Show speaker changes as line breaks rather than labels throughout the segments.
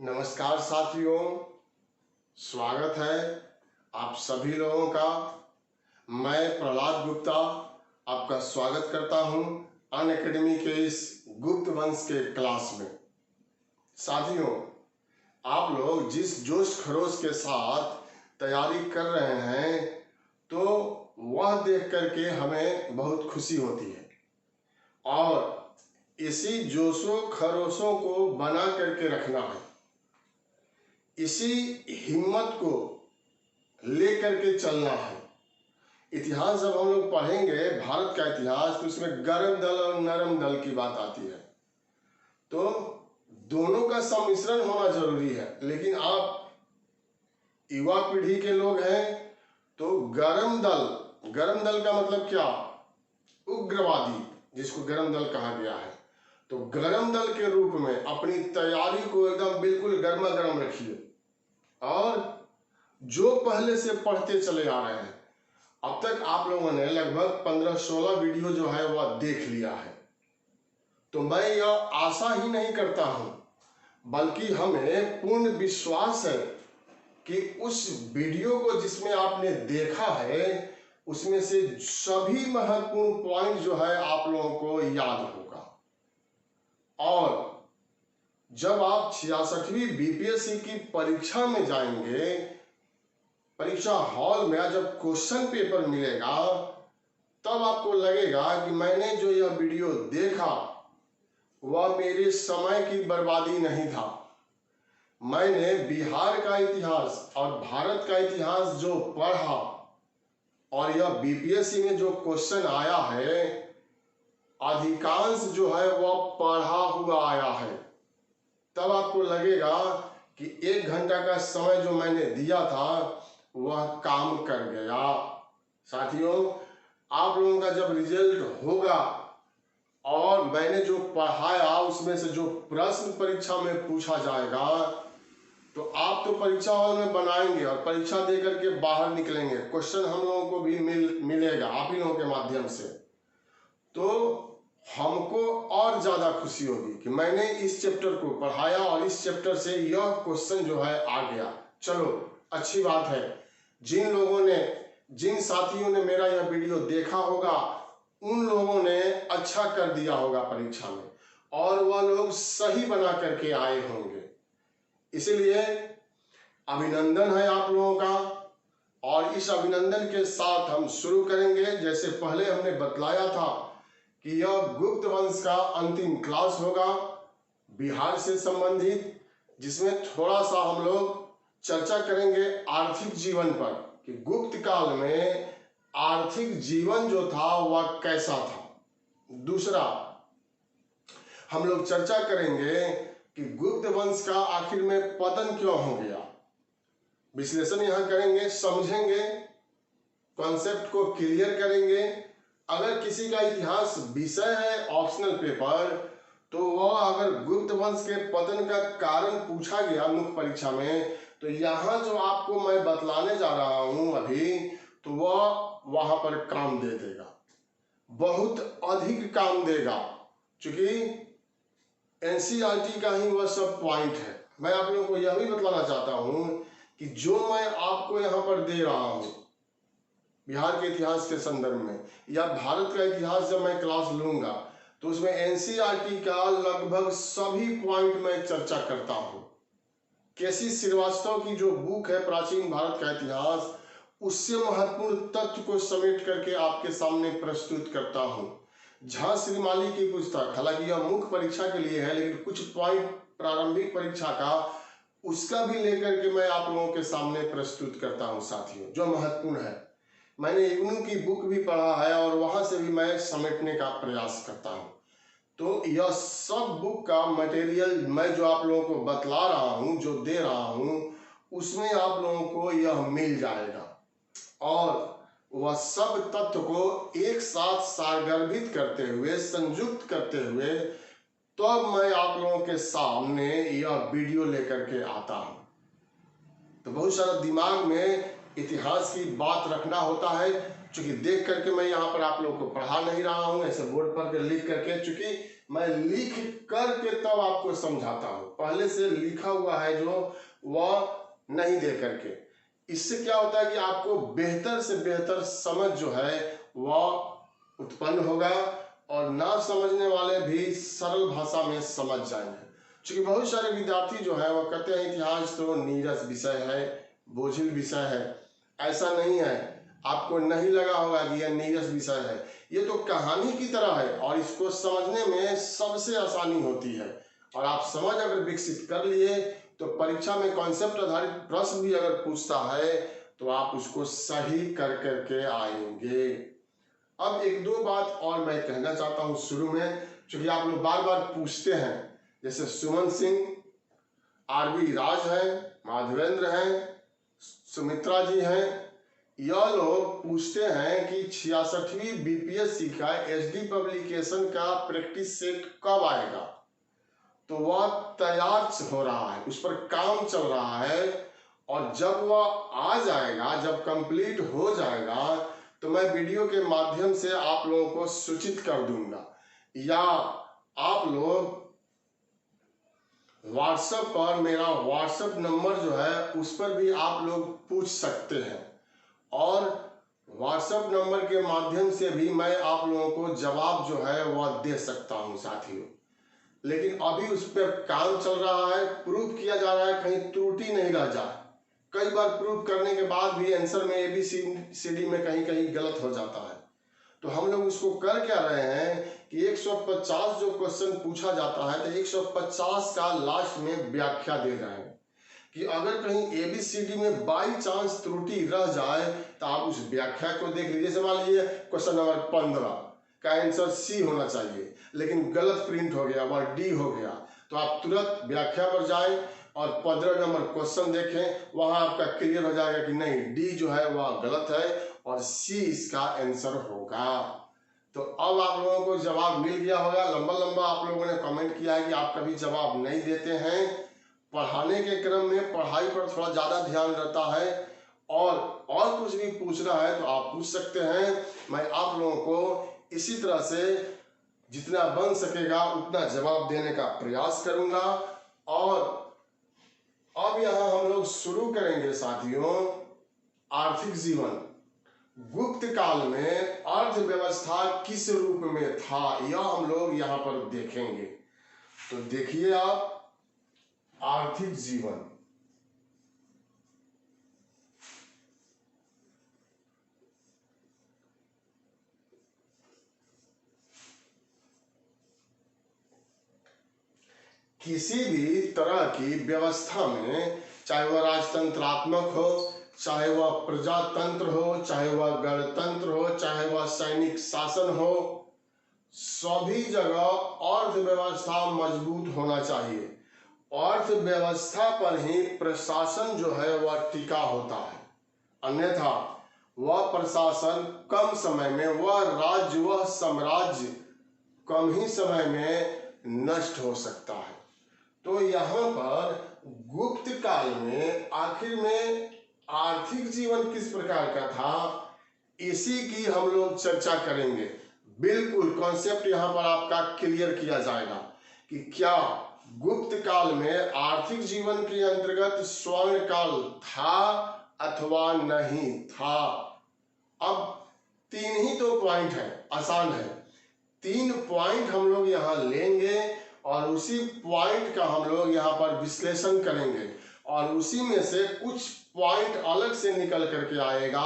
नमस्कार साथियों, स्वागत है आप सभी लोगों का। मैं प्रहलाद गुप्ता आपका स्वागत करता हूं अनअकैडमी के इस गुप्त वंश के क्लास में। साथियों, आप लोग जिस जोश खरोश के साथ तैयारी कर रहे हैं तो वह देख करके हमें बहुत खुशी होती है और इसी जोशों खरोशों को बना करके रखना है। इसी हिम्मत को लेकर के चलना है। इतिहास जब हम लोग पढ़ेंगे भारत का इतिहास तो उसमें गर्म दल और नरम दल की बात आती है, तो दोनों का सम्मिश्रण होना जरूरी है। लेकिन आप युवा पीढ़ी के लोग हैं तो गर्म दल का मतलब क्या? उग्रवादी, जिसको गर्म दल कहा गया है। तो गर्म दल के रूप में अपनी तैयारी को एकदम बिल्कुल गर्मा गर्म रखिए और जो पहले से पढ़ते चले आ रहे हैं, अब तक आप लोगों ने लगभग 15-16 वीडियो जो है वह देख लिया है। तो मैं यह आशा ही नहीं करता हूं, बल्कि हमें पूर्ण विश्वास है कि उस वीडियो को जिसमें आपने देखा है उसमें से सभी महत्वपूर्ण पॉइंट जो है आप लोगों को याद होगा। और जब आप 66वीं बीपीएससी की परीक्षा में जाएंगे, परीक्षा हॉल में जब क्वेश्चन पेपर मिलेगा, तब आपको लगेगा कि मैंने जो यह वीडियो देखा वह मेरे समय की बर्बादी नहीं था। मैंने बिहार का इतिहास और भारत का इतिहास जो पढ़ा और यह बीपीएससी में जो क्वेश्चन आया है, अधिकांश जो है वह पढ़ा हुआ आया है। तब आपको लगेगा कि 1 घंटा का समय जो मैंने दिया था वह काम कर गया। साथियों, आप लोगों का जब रिजल्ट होगा और मैंने जो पढ़ाया उसमें से जो प्रश्न परीक्षा में पूछा जाएगा, तो आप तो परीक्षा हॉल में बनाएंगे और परीक्षा दे करके बाहर निकलेंगे। क्वेश्चन हम लोगों को भी मिलेगा आप ही लोगों के माध्यम से। तो हमको और ज्यादा खुशी होगी कि मैंने इस चैप्टर को पढ़ाया और इस चैप्टर से यह क्वेश्चन जो है आ गया। चलो, अच्छी बात है। जिन साथियों ने मेरा यह वीडियो देखा होगा, उन लोगों ने अच्छा कर दिया होगा परीक्षा में और वह लोग सही बना करके आए होंगे। इसलिए अभिनंदन है आप लोगों का। और इस अभिनंदन के साथ हम शुरू करेंगे। जैसे पहले हमने बतलाया था कि यह गुप्त वंश का अंतिम क्लास होगा बिहार से संबंधित, जिसमें थोड़ा सा हम लोग चर्चा करेंगे आर्थिक जीवन पर कि गुप्त काल में आर्थिक जीवन जो था वह कैसा था। दूसरा, हम लोग चर्चा करेंगे कि गुप्त वंश का आखिर में पतन क्यों हो गया। विश्लेषण यहां करेंगे, समझेंगे, कॉन्सेप्ट को क्लियर करेंगे। अगर किसी का इतिहास विषय है ऑप्शनल पेपर, तो वह अगर गुप्त वंश के पतन का कारण पूछा गया मुख्य परीक्षा में, तो यहाँ जो आपको मैं बतलाने जा रहा हूं अभी, तो वह वहां पर काम दे देगा, बहुत अधिक काम देगा, क्योंकि एनसीईआरटी का ही वह सब पॉइंट है। मैं आप लोगों को यह भी बतलाना चाहता हूं कि जो मैं आपको यहाँ पर दे रहा हूं बिहार के इतिहास के संदर्भ में या भारत का इतिहास जब मैं क्लास लूंगा, तो उसमें एनसीईआरटी का लगभग सभी पॉइंट में चर्चा करता हूं। केसी श्रीवास्तव की जो बुक है प्राचीन भारत का इतिहास, उससे महत्वपूर्ण तथ्य को समेट करके आपके सामने प्रस्तुत करता हूं। झा श्रीमाली की पुस्तक, हालांकि यह मुख्य परीक्षा के लिए है, लेकिन कुछ पॉइंट प्रारंभिक परीक्षा का उसका भी लेकर के मैं आप लोगों के सामने प्रस्तुत करता हूं साथियों, जो महत्वपूर्ण है। मैंने इग्नू की बुक भी पढ़ा है और वहां से भी मैं समेटने का प्रयास करता हूं। तो यह सब बुक का मटेरियल मैं जो आप लोगों को बतला रहा हूं, जो दे रहा हूं, उसमें आप लोगों को यह मिल जाएगा और वह सब तत्व को एक साथ सारगर्भित करते हुए, संयुक्त करते हुए, तब मैं आप लोगों के सामने यह वीडियो लेकर के आता हूं। तो बहुत सारा दिमाग में इतिहास की बात रखना होता है, क्योंकि देख करके मैं यहाँ पर आप लोगों को पढ़ा नहीं रहा हूँ ऐसे बोर्ड पर लिख करके, चूंकि मैं लिख करके तब आपको समझाता हूं, पहले से लिखा हुआ है जो वह नहीं दे करके। इससे क्या होता है कि आपको बेहतर से बेहतर समझ जो है वह उत्पन्न होगा और ना समझने वाले भी सरल भाषा में समझ जाएंगे। क्योंकि बहुत सारे विद्यार्थी जो है वह कहते हैं इतिहास तो नीरस विषय है, बोझिल विषय है। ऐसा नहीं है, आपको नहीं लगा होगा कि यह नीरस विषय है, ये तो कहानी की तरह है और इसको समझने में सबसे आसानी होती है। और आप समझ अगर विकसित कर लिए तो परीक्षा में कॉन्सेप्ट आधारित प्रश्न भी अगर पूछता है तो आप उसको सही कर करके आएंगे। अब एक दो बात और मैं कहना चाहता हूं शुरू में, क्योंकि आप लोग बार बार पूछते हैं, जैसे सुमन सिंह, आरबी राज है, माधवेंद्र हैं, सुमित्रा जी हैं, यह लोग पूछते हैं कि 66वीं बीपीएससी का एसडी पब्लिकेशन का प्रैक्टिस सेट कब आएगा। तो वह तैयार हो रहा है, उस पर काम चल रहा है और जब वह आ जाएगा, जब कंप्लीट हो जाएगा तो मैं वीडियो के माध्यम से आप लोगों को सूचित कर दूंगा, या आप लोग व्हाट्सएप पर, मेरा व्हाट्सएप नंबर जो है उस पर भी आप लोग पूछ सकते हैं और व्हाट्सएप नंबर के माध्यम से भी मैं आप लोगों को जवाब जो है वह दे सकता हूं साथियों। लेकिन अभी उस पर काम चल रहा है, प्रूफ किया जा रहा है, कहीं त्रुटि नहीं रह जाए। कई बार प्रूफ करने के बाद भी आंसर में ABCD में कहीं कहीं गलत हो जाता है। तो हम लोग उसको कर क्या रहे हैं कि 150 जो क्वेश्चन पूछा जाता है तो 150 का लास्ट में व्याख्या दे रहे हैं कि अगर कहीं ABCD में बाई चांस त्रुटि रह जाए तो आप उस व्याख्या को देख लीजिए। जैसे मान लीजिए क्वेश्चन नंबर 15 का आंसर C होना चाहिए लेकिन गलत प्रिंट हो गया, वह D हो गया, तो आप तुरंत व्याख्या पर जाएं और 15 नंबर क्वेश्चन देखें, वहां आपका क्लियर हो जाएगा कि नहीं, D जो है वह गलत है और C इसका आंसर होगा। तो अब आप लोगों को जवाब मिल गया होगा। लंबा लंबा आप लोगों ने कमेंट किया है कि आप कभी जवाब नहीं देते हैं। पढ़ाने के क्रम में पढ़ाई पर थोड़ा ज्यादा ध्यान रहता है और कुछ भी पूछना है तो आप पूछ सकते हैं। मैं आप लोगों को इसी तरह से जितना बन सकेगा उतना जवाब देने का प्रयास करूंगा। और अब यहां हम लोग शुरू करेंगे साथियों, आर्थिक जीवन। गुप्त काल में अर्थव्यवस्था किस रूप में था यह हम लोग यहां पर देखेंगे। तो देखिए आप, आर्थिक जीवन, किसी भी तरह की व्यवस्था में, चाहे वह राजतंत्रात्मक हो, चाहे वह प्रजातंत्र हो, चाहे वह गणतंत्र हो, चाहे वह सैनिक शासन हो, सभी जगह अर्थव्यवस्था मजबूत होना चाहिए। अर्थव्यवस्था पर ही प्रशासन जो है वह टिका होता है, अन्यथा वह प्रशासन कम समय में, वह राज्य, वह साम्राज्य कम ही समय में नष्ट हो सकता है। तो यहाँ पर गुप्त काल में आखिर में आर्थिक जीवन किस प्रकार का था, इसी की हम लोग चर्चा करेंगे। बिल्कुल कॉन्सेप्ट यहाँ पर आपका क्लियर किया जाएगा कि क्या गुप्त काल में आर्थिक जीवन के अंतर्गत स्वर्ण काल था अथवा नहीं था। अब 3 ही तो पॉइंट है, आसान है। 3 पॉइंट हम लोग यहाँ लेंगे और उसी पॉइंट का हम लोग यहाँ पर विश्लेषण करेंगे और उसी में से कुछ पॉइंट अलग से निकल करके आएगा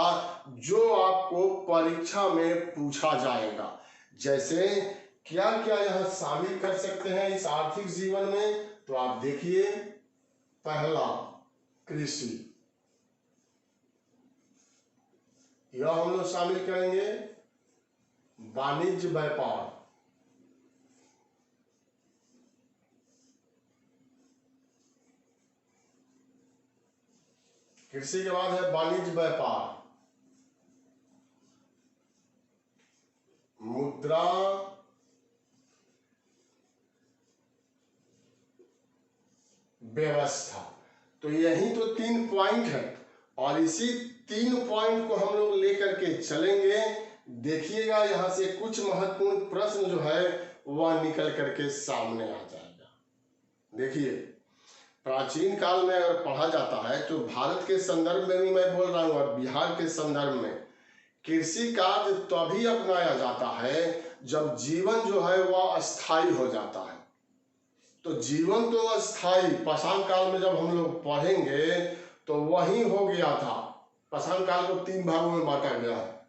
जो आपको परीक्षा में पूछा जाएगा। जैसे क्या क्या यहाँ शामिल कर सकते हैं इस आर्थिक जीवन में, तो आप देखिए, पहला कृषि, यह हम लोग शामिल करेंगे। वाणिज्य व्यापार, कृषि के बाद है वाणिज्य व्यापार, मुद्रा व्यवस्था। तो यही तो 3 पॉइंट है और इसी 3 पॉइंट को हम लोग लेकर के चलेंगे। देखिएगा यहाँ से कुछ महत्वपूर्ण प्रश्न जो है वह निकल करके सामने आ जाएगा। देखिए, प्राचीन काल में अगर पढ़ा जाता है तो भारत के संदर्भ में भी मैं बोल रहा हूँ और बिहार के संदर्भ में कृषि कार्य तभी अपनाया जाता है जब जीवन जो है वह अस्थाई हो जाता है। तो जीवन तो अस्थाई पाषाण काल में जब हम लोग पढ़ेंगे तो वही हो गया था। पाषाण काल को 3 भागों में बांटा गया है,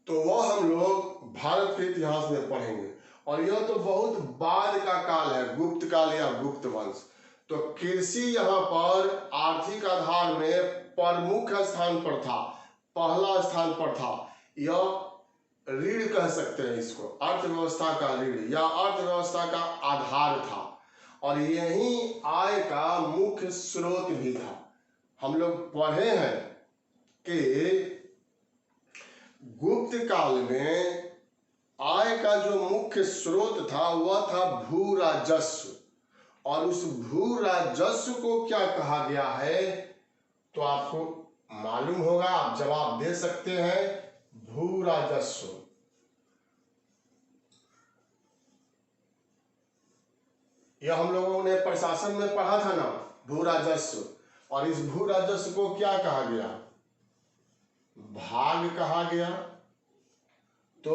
तो वह हम लोग भारत के इतिहास में पढ़ेंगे। और यह तो बहुत बाद का काल है, गुप्त काल या गुप्त वंश। तो कृषि यहाँ पर आर्थिक आधार में प्रमुख स्थान पर था, पहला स्थान पर था। यह रीढ़ कह सकते हैं इसको, अर्थव्यवस्था का रीढ़ या अर्थव्यवस्था का आधार था और यही आय का मुख्य स्रोत भी था। हम लोग पढ़े हैं कि गुप्त काल में आय का जो मुख्य स्रोत था वह था भू राजस्व, और उस भू राजस्व को क्या कहा गया है तो आपको मालूम होगा, आप जवाब दे सकते हैं। भू राजस्व, यह हम लोगों ने प्रशासन में पढ़ा था ना, भू राजस्व। और इस भू राजस्व को क्या कहा गया, भाग कहा गया। तो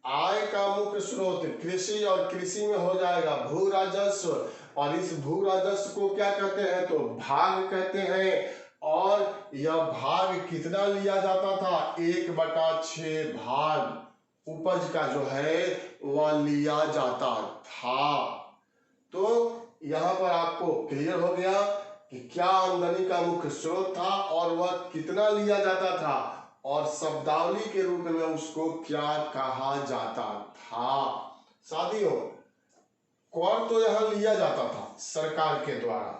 आय का मुख्य स्रोत कृषि और कृषि में हो जाएगा भू राजस्व, और इस भू राजस्व को क्या कहते हैं तो भाग कहते हैं। और यह भाग कितना लिया जाता था, 1/6 भाग उपज का जो है वह लिया जाता था। तो यहाँ पर आपको क्लियर हो गया कि क्या आमदनी का मुख्य स्रोत था और वह कितना लिया जाता था, और शब्दावली के रूप में उसको क्या कहा जाता था। साथियों, कर तो यहाँ लिया जाता था सरकार के द्वारा,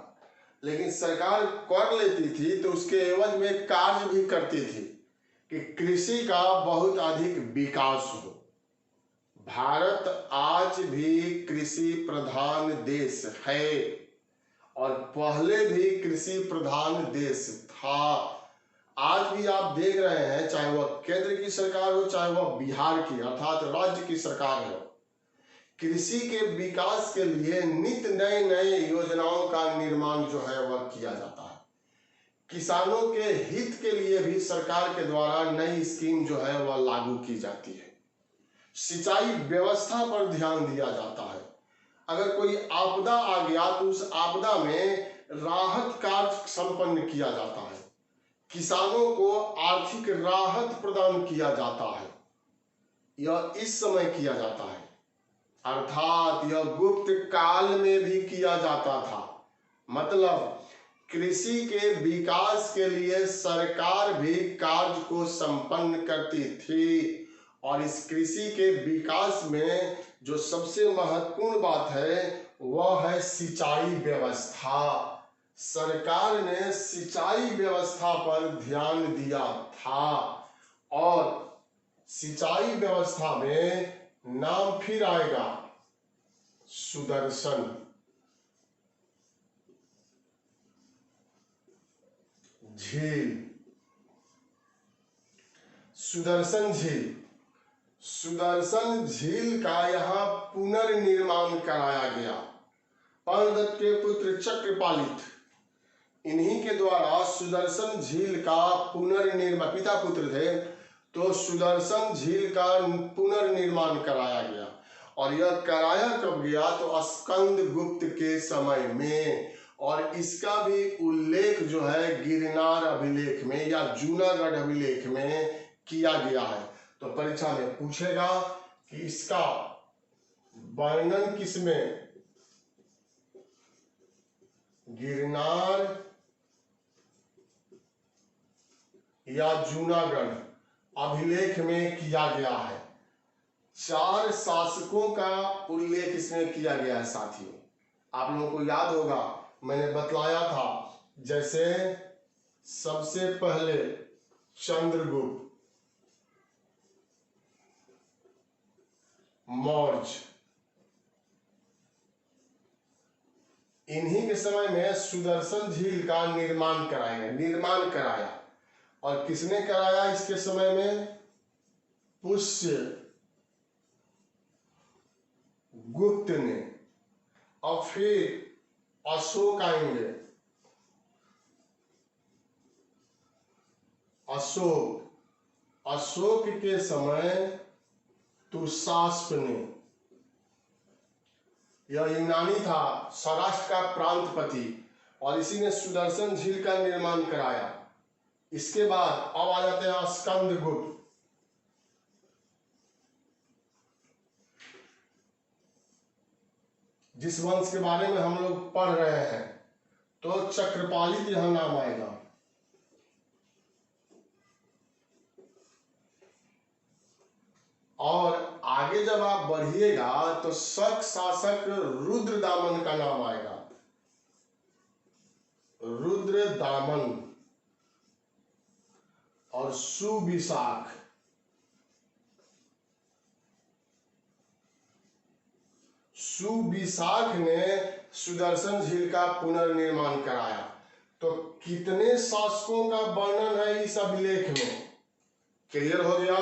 लेकिन सरकार कर लेती थी तो उसके एवज में कार्य भी करती थी कि कृषि का बहुत अधिक विकास हो। भारत आज भी कृषि प्रधान देश है और पहले भी कृषि प्रधान देश था। आज भी आप देख रहे हैं, चाहे वह केंद्र की सरकार हो चाहे वह बिहार की अर्थात राज्य की सरकार हो, कृषि के विकास के लिए नित्य नए नए योजनाओं का निर्माण जो है वह किया जाता है। किसानों के हित के लिए भी सरकार के द्वारा नई स्कीम जो है वह लागू की जाती है। सिंचाई व्यवस्था पर ध्यान दिया जाता है। अगर कोई आपदा आ गया तो उस आपदा में राहत कार्य संपन्न किया जाता है, किसानों को आर्थिक राहत प्रदान किया जाता है। यह इस समय किया जाता है, अर्थात यह गुप्त काल में भी किया जाता था। मतलब कृषि के विकास के लिए सरकार भी कार्य को संपन्न करती थी, और इस कृषि के विकास में जो सबसे महत्वपूर्ण बात है वह है सिंचाई व्यवस्था। सरकार ने सिंचाई व्यवस्था पर ध्यान दिया था, और सिंचाई व्यवस्था में नाम फिर आएगा सुदर्शन झील। सुदर्शन झील, सुदर्शन झील का यहाँ पुनर्निर्माण कराया गया। पांडुदत्त के पुत्र चक्रपालित, इन्हीं के द्वारा सुदर्शन झील का पुनर्निर्माण, पिता पुत्र थे तो सुदर्शन झील का पुनर्निर्माण कराया गया। और यह कराया कब गया तो स्कंद गुप्त के समय में, और इसका भी उल्लेख जो है गिरनार अभिलेख में या जूनागढ़ अभिलेख में किया गया है। तो परीक्षा में पूछेगा कि इसका वर्णन किसमें, गिरनार या जूनागढ़ अभिलेख में किया गया है। 4 शासकों का उल्लेख इसमें किया गया है। साथियों, आप लोगों को याद होगा मैंने बतलाया था, जैसे सबसे पहले चंद्रगुप्त मौर्य, इन्हीं के समय में सुदर्शन झील का निर्माण कराया। और किसने कराया इसके समय में, पुष्य गुप्त ने। अब फिर अशोक आएंगे। अशोक के समय तुषास्प ने, यह यूनानी था, सौराष्ट्र का प्रांतपति, और इसी ने सुदर्शन झील का निर्माण कराया। इसके बाद अब आ जाते हैं स्कंदगुप्त। जिस वंश के बारे में हम लोग पढ़ रहे हैं, तो चक्रपालित यह नाम आएगा। और आगे जब आप बढ़िएगा तो शक शासक रुद्रदामन का नाम आएगा। रुद्रदामन और सुविशाख। सुविशाख ने सुदर्शन झील का पुनर्निर्माण कराया। तो कितने शासकों का वर्णन है इस अभिलेख में, क्लियर हो गया।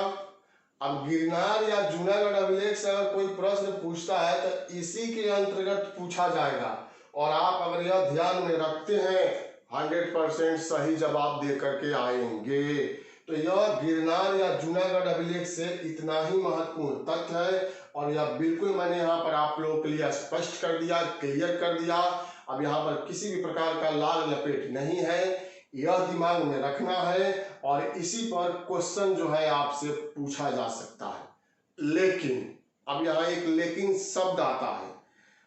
अब गिरनार या जूनागढ़ अभिलेख से अगर कोई प्रश्न पूछता है तो इसी के अंतर्गत पूछा जाएगा, और आप अगर यह ध्यान में रखते हैं 100% सही जवाब दे करके आएंगे। तो यह गिरनार या जूनागढ़ अभिलेख से इतना ही महत्वपूर्ण तथ्य है, और यह बिल्कुल मैंने यहाँ पर आप लोगों के लिए स्पष्ट कर दिया, क्लियर कर दिया। अब यहाँ पर किसी भी प्रकार का लाल लपेट नहीं है, यह दिमाग में रखना है, और इसी पर क्वेश्चन जो है आपसे पूछा जा सकता है। लेकिन अब यहाँ एक लेकिन शब्द आता है,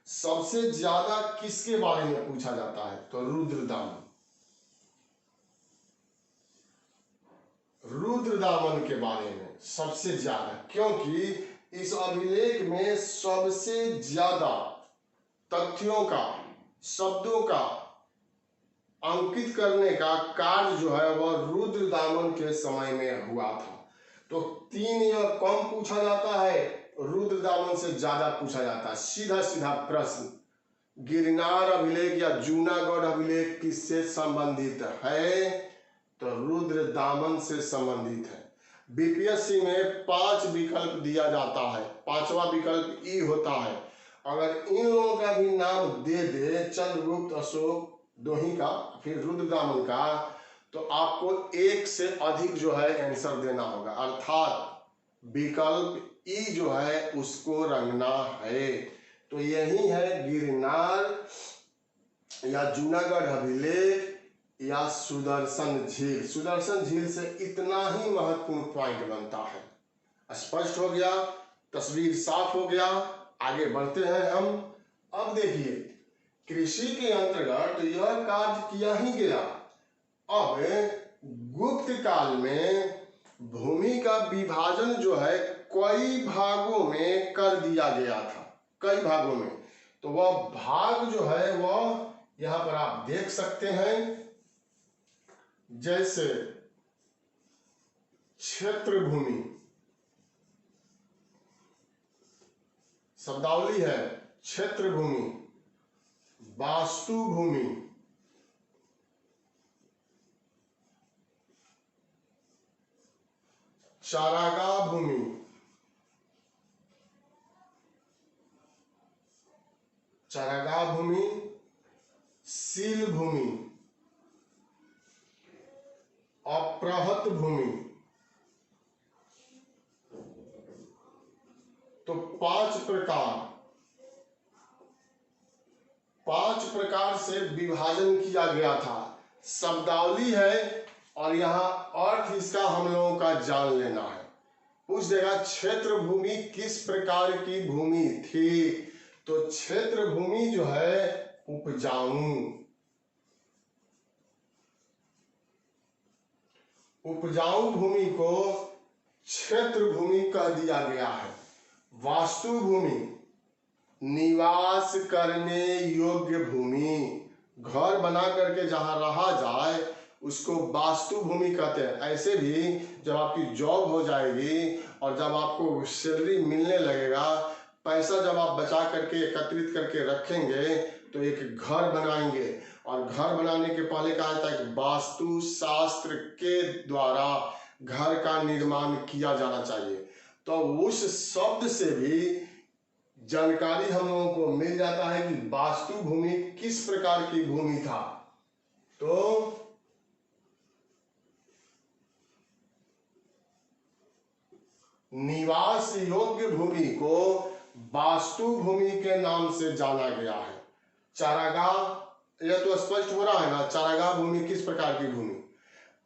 सबसे ज्यादा किसके बारे में पूछा जाता है, तो रुद्रदामन। रुद्रदामन के बारे में सबसे ज्यादा, क्योंकि इस अभिलेख में सबसे ज्यादा तथ्यों का, शब्दों का अंकित करने का कार्य जो है वह रुद्रदामन के समय में हुआ था। तो 3 या कम पूछा जाता है, रुद्रदामन से ज्यादा पूछा जाता है। सीधा सीधा प्रश्न, गिरनार अभिलेख या जूनागढ़ अभिलेख किससे संबंधित है, तो रुद्रदामन से संबंधित है। बीपीएससी में 5 विकल्प दिया जाता है, 5वां विकल्प ई होता है। अगर इन लोगों का भी नाम दे दे, चंद्रगुप्त, अशोक, दोही का, फिर रुद्रदामन का, तो आपको 1 से अधिक जो है आंसर देना होगा, अर्थात विकल्प ई जो है उसको रंगना है। तो यही है गिरनार या जूनागढ़ अभिलेख या सुदर्शन झील। सुदर्शन झील से इतना ही महत्वपूर्ण पॉइंट बनता है। स्पष्ट हो गया, तस्वीर साफ हो गया, आगे बढ़ते हैं हम। अब देखिए, कृषि के अंतर्गत यह कार्य किया ही गया। अब गुप्त काल में भूमि का विभाजन जो है कई भागों में कर दिया गया था, कई भागों में। तो वह भाग जो है वह यहाँ पर आप देख सकते हैं, जैसे क्षेत्र भूमि, शब्दावली है क्षेत्र भूमि, वास्तु भूमि, चारागाह भूमि, चारागाह भूमि, सील भूमि, अप्रहत भूमि। तो 5 प्रकार से विभाजन किया गया था। शब्दावली है, और यहाँ अर्थ इसका हम लोगों का जान लेना है। पूछ देगा क्षेत्र भूमि किस प्रकार की भूमि थी, तो क्षेत्र भूमि जो है उपजाऊ भूमि को क्षेत्र भूमि कह दिया गया है। वास्तु भूमि निवास करने योग्य भूमि, घर बना करके जहां रहा जाए उसको वास्तु भूमि कहते हैं। ऐसे भी जब आपकी जॉब हो जाएगी और जब आपको सैलरी मिलने लगेगा, पैसा जब आप बचा करके एकत्रित करके रखेंगे तो एक घर बनाएंगे, और घर बनाने के पहले कहा जाता है कि वास्तु शास्त्र के द्वारा घर का निर्माण किया जाना चाहिए। तो उस शब्द से भी जानकारी हम लोगों को मिल जाता है कि वास्तु भूमि किस प्रकार की भूमि था। तो निवास योग्य भूमि को वास्तु भूमि के नाम से जाना गया है। चारागाह, यह तो स्पष्ट हो रहा है ना, चारागाह भूमि किस प्रकार की भूमि,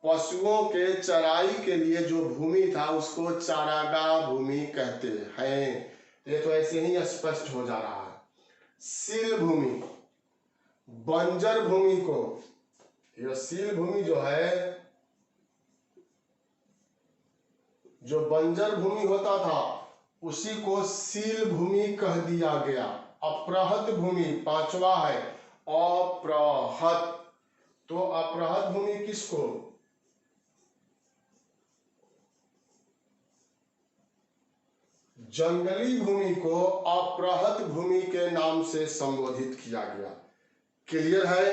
पशुओं के चराई के लिए जो भूमि था उसको चारागाह भूमि कहते हैं। ये तो ऐसे ही स्पष्ट हो जा रहा है। सील भूमि, बंजर भूमि को, यह सील भूमि जो है, जो बंजर भूमि होता था उसी को सील भूमि कह दिया गया। अप्रहत भूमि पांचवा है, अप्रहत। तो अप्रहत भूमि किसको, जंगली भूमि को अप्रहत भूमि के नाम से संबोधित किया गया। क्लियर है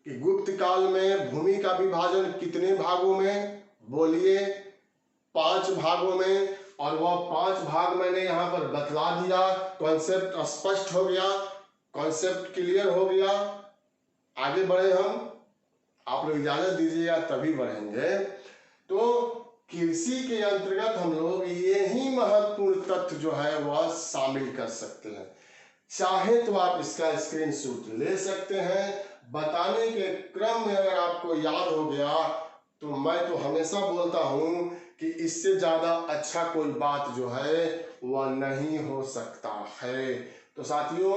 कि गुप्त काल में भूमि का विभाजन कितने भागों में, बोलिए, 5 भागों में। और वह 5 भाग मैंने यहां पर बतला दिया। कॉन्सेप्ट स्पष्ट हो गया, कॉन्सेप्ट क्लियर हो गया। आगे बढ़े हम, आप लोग इजाजत दीजिएगा तभी बढ़ेंगे। तो कृषि के अंतर्गत हम लोग यही महत्वपूर्ण तथ्य जो है वह शामिल कर सकते हैं। चाहे तो आप इसका स्क्रीनशॉट ले सकते हैं। बताने के क्रम में अगर आपको याद हो गया तो मैं तो हमेशा बोलता हूं कि इससे ज्यादा अच्छा कोई बात जो है वह नहीं हो सकता है। तो साथियों,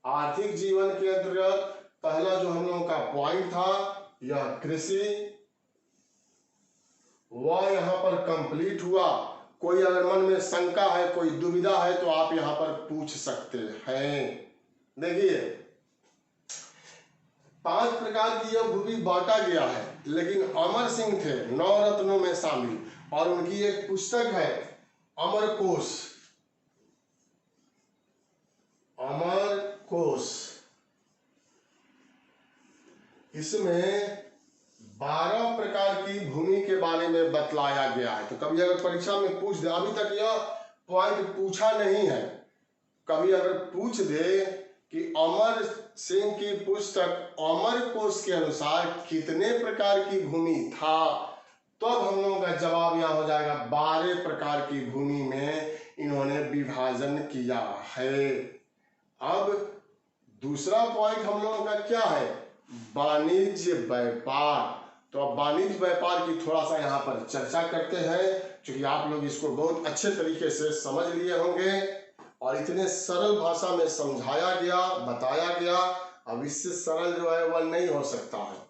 आर्थिक जीवन के अंतर्गत पहला जो हम लोगों का पॉइंट था यह कृषि, वह यहाँ पर कंप्लीट हुआ। कोई अगर मन में शंका है, कोई दुविधा है तो आप यहाँ पर पूछ सकते हैं। देखिए 5 प्रकार की यह भूमि बांटा गया है, लेकिन अमर सिंह थे 9 रत्नों में शामिल, और उनकी एक पुस्तक है अमरकोश, अमरकोश। इसमें 12 प्रकार की भूमि के बारे में बतलाया गया है। तो कभी अगर परीक्षा में पूछ दे, अभी तक यह पॉइंट पूछा नहीं है, कभी अगर पूछ दे कि अमर सिंह की पुस्तक अमरकोश के अनुसार कितने प्रकार की भूमि था, तब हम लोगों का जवाब यहाँ हो जाएगा 12 प्रकार की भूमि में इन्होंने विभाजन किया है। अब दूसरा पॉइंट हम लोगों का क्या है, वाणिज्य व्यापार। तो अब वाणिज्य व्यापार की थोड़ा सा यहाँ पर चर्चा करते हैं, क्योंकि आप लोग इसको बहुत अच्छे तरीके से समझ लिए होंगे और इतने सरल भाषा में समझाया गया, बताया गया। अब इससे सरल जो है वह नहीं हो सकता है।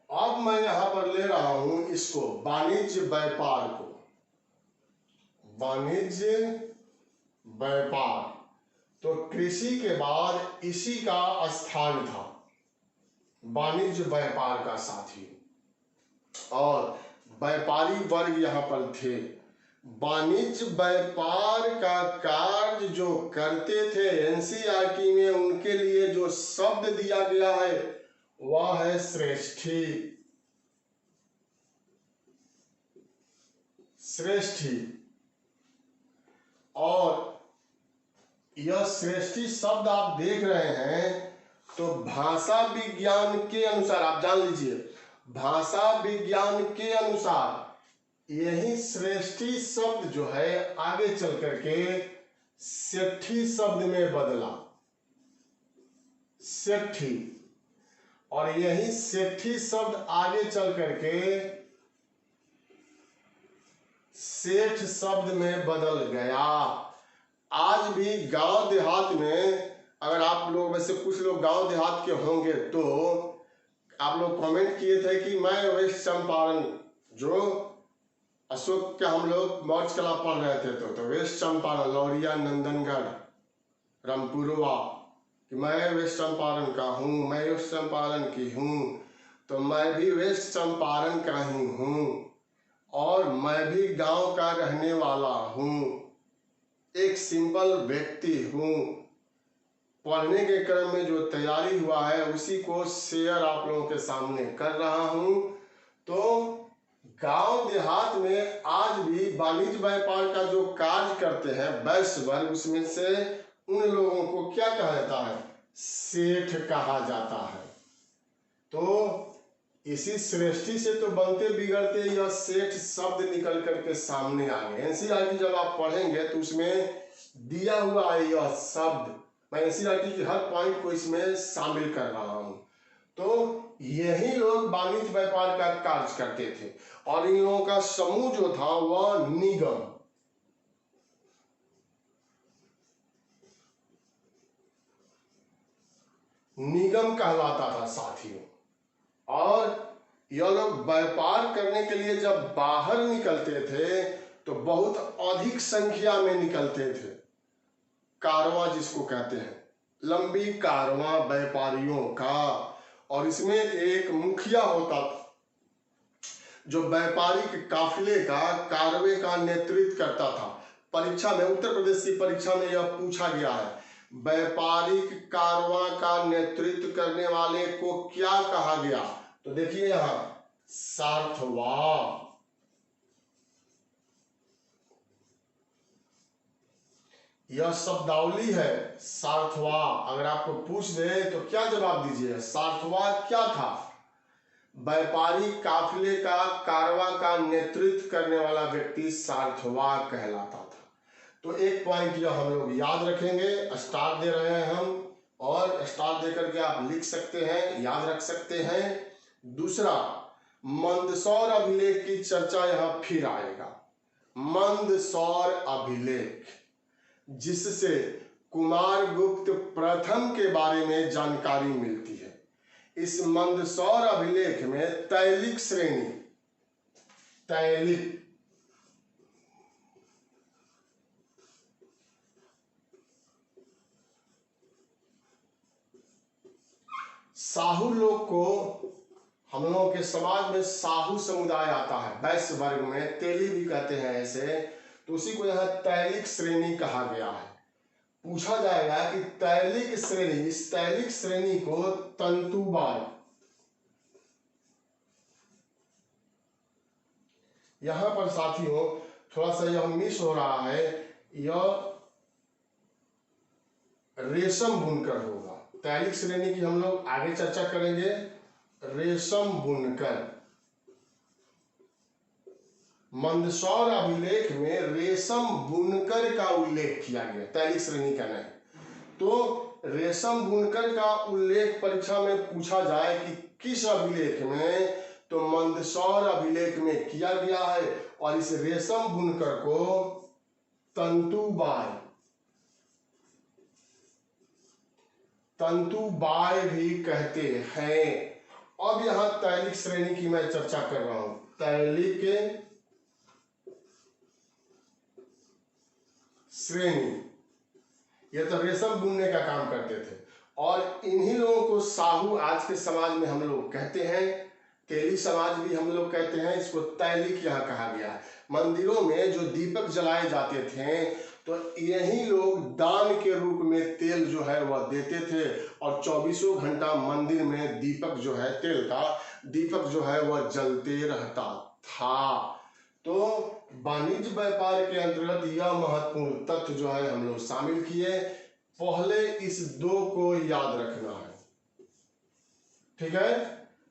अब मैं यहां पर ले रहा हूं इसको, वाणिज्य व्यापार को, वाणिज्य व्यापार। तो कृषि के बाद इसी का स्थान था, वाणिज्य व्यापार का साथी, और व्यापारी वर्ग यहां पर थे। वाणिज्य व्यापार का कार्य जो करते थे, एनसीईआरटी में उनके लिए जो शब्द दिया गया है वह है श्रेष्ठी। श्रेष्ठी, और यह श्रेष्ठी शब्द आप देख रहे हैं तो भाषा विज्ञान के अनुसार, आप जान लीजिए, भाषा विज्ञान के अनुसार यही श्रेष्ठी शब्द जो है आगे चल करके सेठी शब्द में बदला, सेठी, और यही सेठी शब्द आगे चल करके सेठ शब्द में बदल गया। आज भी गांव देहात में, अगर आप लोग में से कुछ लोग गांव देहात के होंगे तो आप लोग कमेंट किए थे कि मैं वेस्ट चंपारण, जो अशोक के हम लोग मौर्य कला पढ़ रहे थे तो वेस्ट चंपारण, लौरिया, नंदनगढ़, रामपुरवा, कि मैं वेस्ट चंपारण का हूँ, मैं वेस्ट चंपारण की हूँ। तो मैं भी वेस्ट चंपारण का ही हूँ और मैं भी गांव का रहने वाला हूँ, एक सिंपल व्यक्ति हूँ। पढ़ने के क्रम में जो तैयारी हुआ है उसी को शेयर आप लोगों के सामने कर रहा हूं। तो गांव देहात में आज भी वाणिज्य व्यापार का जो कार्य करते हैं वैश्य वर्ग, उसमें से उन लोगों को क्या कहा जाता है? सेठ कहा जाता है। तो इसी श्रेष्ठी से तो बनते बिगड़ते यह सेठ शब्द निकल करके सामने आ गए। एनसीईआरटी जब आप पढ़ेंगे तो उसमें दिया हुआ है यह शब्द। मैं एनसीईआरटी के हर पॉइंट को इसमें शामिल कर रहा हूं। तो यही लोग वाणिज्य व्यापार का कार्य करते थे और इन लोगों का समूह जो था वह निगम कहलाता था साथियों। और यह लोग व्यापार करने के लिए जब बाहर निकलते थे तो बहुत अधिक संख्या में निकलते थे। कारवां जिसको कहते हैं, लंबी कारवां व्यापारियों का। और इसमें एक मुखिया होता था जो व्यापारिक काफिले का कारवे का नेतृत्व करता था। परीक्षा में, उत्तर प्रदेश की परीक्षा में यह पूछा गया है, व्यापारिक कारवां का नेतृत्व करने वाले को क्या कहा गया? तो देखिए यहां सार्थवाह। यह शब्दावली है सार्थवाह। अगर आपको पूछ दे तो क्या जवाब दीजिए? सार्थवाह क्या था? व्यापारी काफिले का कारवां का नेतृत्व करने वाला व्यक्ति सार्थवाह कहलाता था। तो एक पॉइंट यह हम लोग याद रखेंगे। स्टार दे रहे हैं हम, और स्टार दे करके आप लिख सकते हैं, याद रख सकते हैं। दूसरा, मंदसौर अभिलेख की चर्चा यहां फिर आएगा। मंदसौर अभिलेख, जिससे कुमारगुप्त प्रथम के बारे में जानकारी मिलती है। इस मंदसौर अभिलेख में तैलिक श्रेणी, तैलिक साहू लोग को, हम लोगों के समाज में साहू समुदाय आता है, वैश्य वर्ग में तेली भी कहते हैं ऐसे, तो उसी को यहां तैलिक श्रेणी कहा गया है। पूछा जाएगा कि तैलिक श्रेणी, इस तैलिक श्रेणी को तंतुबाई, यहां पर साथियों थोड़ा सा यह मिस हो रहा है, यह रेशम बुनकर होगा। तैलिक श्रेणी की हम लोग आगे चर्चा करेंगे। रेशम बुनकर, मंदसौर अभिलेख में रेशम बुनकर का उल्लेख किया गया, तैलिक श्रेणी का नहीं। तो रेशम बुनकर का उल्लेख परीक्षा में पूछा जाए कि किस अभिलेख में, तो मंदसौर अभिलेख में किया गया है। और इस रेशम बुनकर को तंतुबाई, तंतुबाई भी कहते हैं। अब यहां तैलिक श्रेणी की मैं चर्चा कर रहा हूं। तैलिक श्रेणी, यह तो रेशम बुनने का काम करते थे, और इन्हीं लोगों को साहू आज के समाज में हम लोग कहते हैं। तेली समाज भी हम लोग कहते हैं, इसको तैलिक यहाँ कहा गया है। मंदिरों में जो दीपक जलाए जाते थे तो यही लोग दान के रूप में तेल जो है वह देते थे, और 24 घंटा मंदिर में दीपक जो है, तेल का दीपक जो है वह जलते रहता था। तो वाणिज्य व्यापार के अंतर्गत यह महत्वपूर्ण तथ्य जो है हम लोग शामिल किए। पहले इस दो को याद रखना है, ठीक है?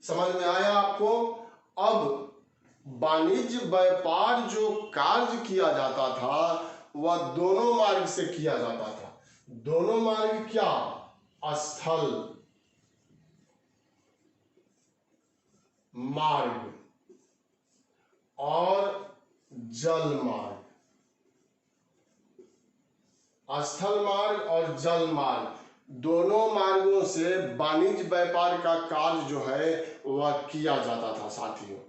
समझ में आया आपको? अब वाणिज्य व्यापार जो कार्य किया जाता था वह दोनों मार्ग से किया जाता था। दोनों मार्ग क्या? स्थल मार्ग और जल मार्ग। स्थल मार्ग और जल मार्ग, दोनों मार्गों से वाणिज्य व्यापार का कार्य जो है वह किया जाता था साथियों।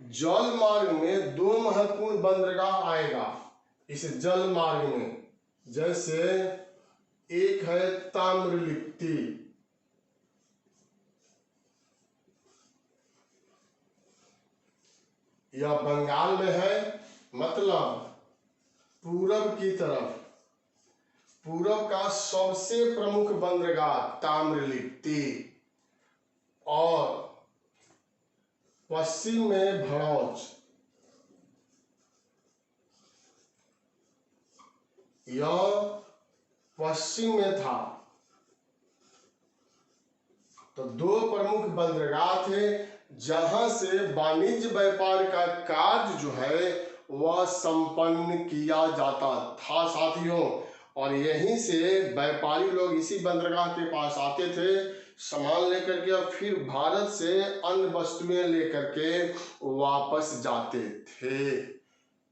जल मार्ग में दो महत्वपूर्ण बंदरगाह आएगा इस जल मार्ग में, जैसे एक है ताम्रलिप्ति, यह बंगाल में है, मतलब पूरब की तरफ, पूरब का सबसे प्रमुख बंदरगाह ताम्रलिप्ति और पश्चिम में भड़ौच। यह पश्चिम में था। तो दो प्रमुख बंदरगाह थे जहां से वाणिज्य व्यापार का कार्य जो है वह संपन्न किया जाता था साथियों। और यहीं से व्यापारी लोग इसी बंदरगाह के पास आते थे सामान लेकर के और फिर भारत से अन्य वस्तुएं लेकर के वापस जाते थे।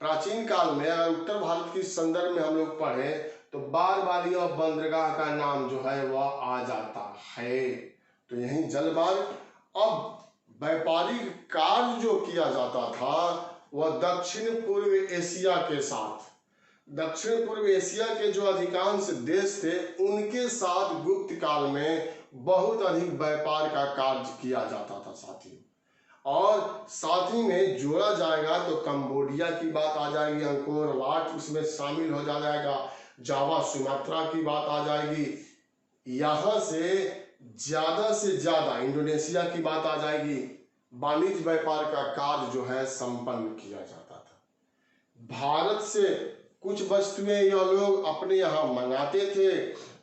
प्राचीन काल में अगर उत्तर भारत के संदर्भ में हम लोग पढ़ें तो बार बार यह बंदरगाह का नाम जो है वह आ जाता है। तो यही जल मार्ग। अब व्यापारिक कार्य जो किया जाता था वह दक्षिण पूर्व एशिया के साथ, दक्षिण पूर्व एशिया के जो अधिकांश देश थे उनके साथ गुप्त काल में बहुत अधिक व्यापार का कार्य किया जाता था साथियों। और साथ ही में जोड़ा जाएगा तो कंबोडिया की बात आ जाएगी, अंकोर वाट उसमें शामिल हो जाएगा, जावा सुमात्रा की बात आ जाएगी, यहाँ से ज्यादा इंडोनेशिया की बात आ जाएगी। वाणिज्य व्यापार का कार्य जो है संपन्न किया जाता था। भारत से कुछ वस्तुएं यह लोग अपने यहाँ मंगाते थे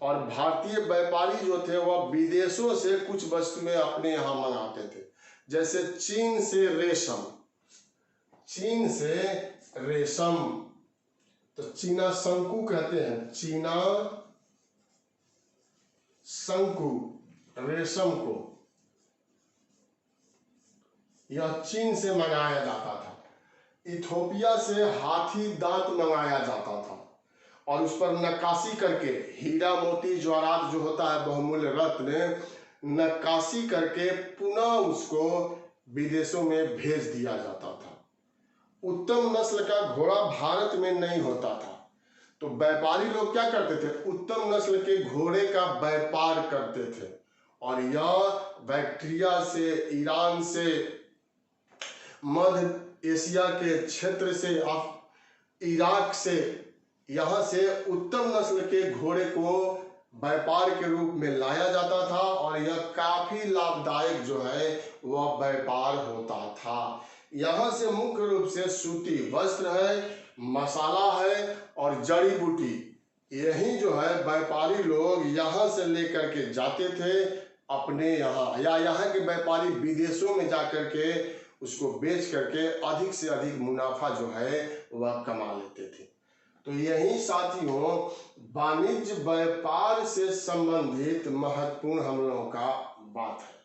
और भारतीय व्यापारी जो थे वह विदेशों से कुछ वस्तुएं अपने यहाँ मंगाते थे। जैसे चीन से रेशम, तो चीना शंकु कहते हैं, चीना शंकु रेशम को यह चीन से मंगाया जाता था। इथोपिया से हाथी दांत मंगाया जाता था और उस पर नक्काशी करके हीरा मोती जवाहरात जो होता है बहुमूल्य रत्न, नक्काशी करके पुनः उसको विदेशों में भेज दिया जाता था। उत्तम नस्ल का घोड़ा भारत में नहीं होता था, तो व्यापारी लोग क्या करते थे, उत्तम नस्ल के घोड़े का व्यापार करते थे। और यह बैक्टीरिया से, ईरान से, मध्य एशिया के क्षेत्र से, इराक से, यहाँ से उत्तम नस्ल के घोड़े को व्यापार के रूप में लाया जाता था और यह काफी लाभदायक जो है वह व्यापार होता था। यहाँ से मुख्य रूप से सूती वस्त्र है, मसाला है और जड़ी बूटी, यही जो है व्यापारी लोग यहाँ से लेकर के जाते थे अपने यहाँ, या यहाँ के व्यापारी विदेशों में जाकर के उसको बेच करके अधिक से अधिक मुनाफा जो है वह कमा लेते थे। तो यही साथियों वाणिज्य व्यापार से संबंधित महत्वपूर्ण हम लोगों का बात है।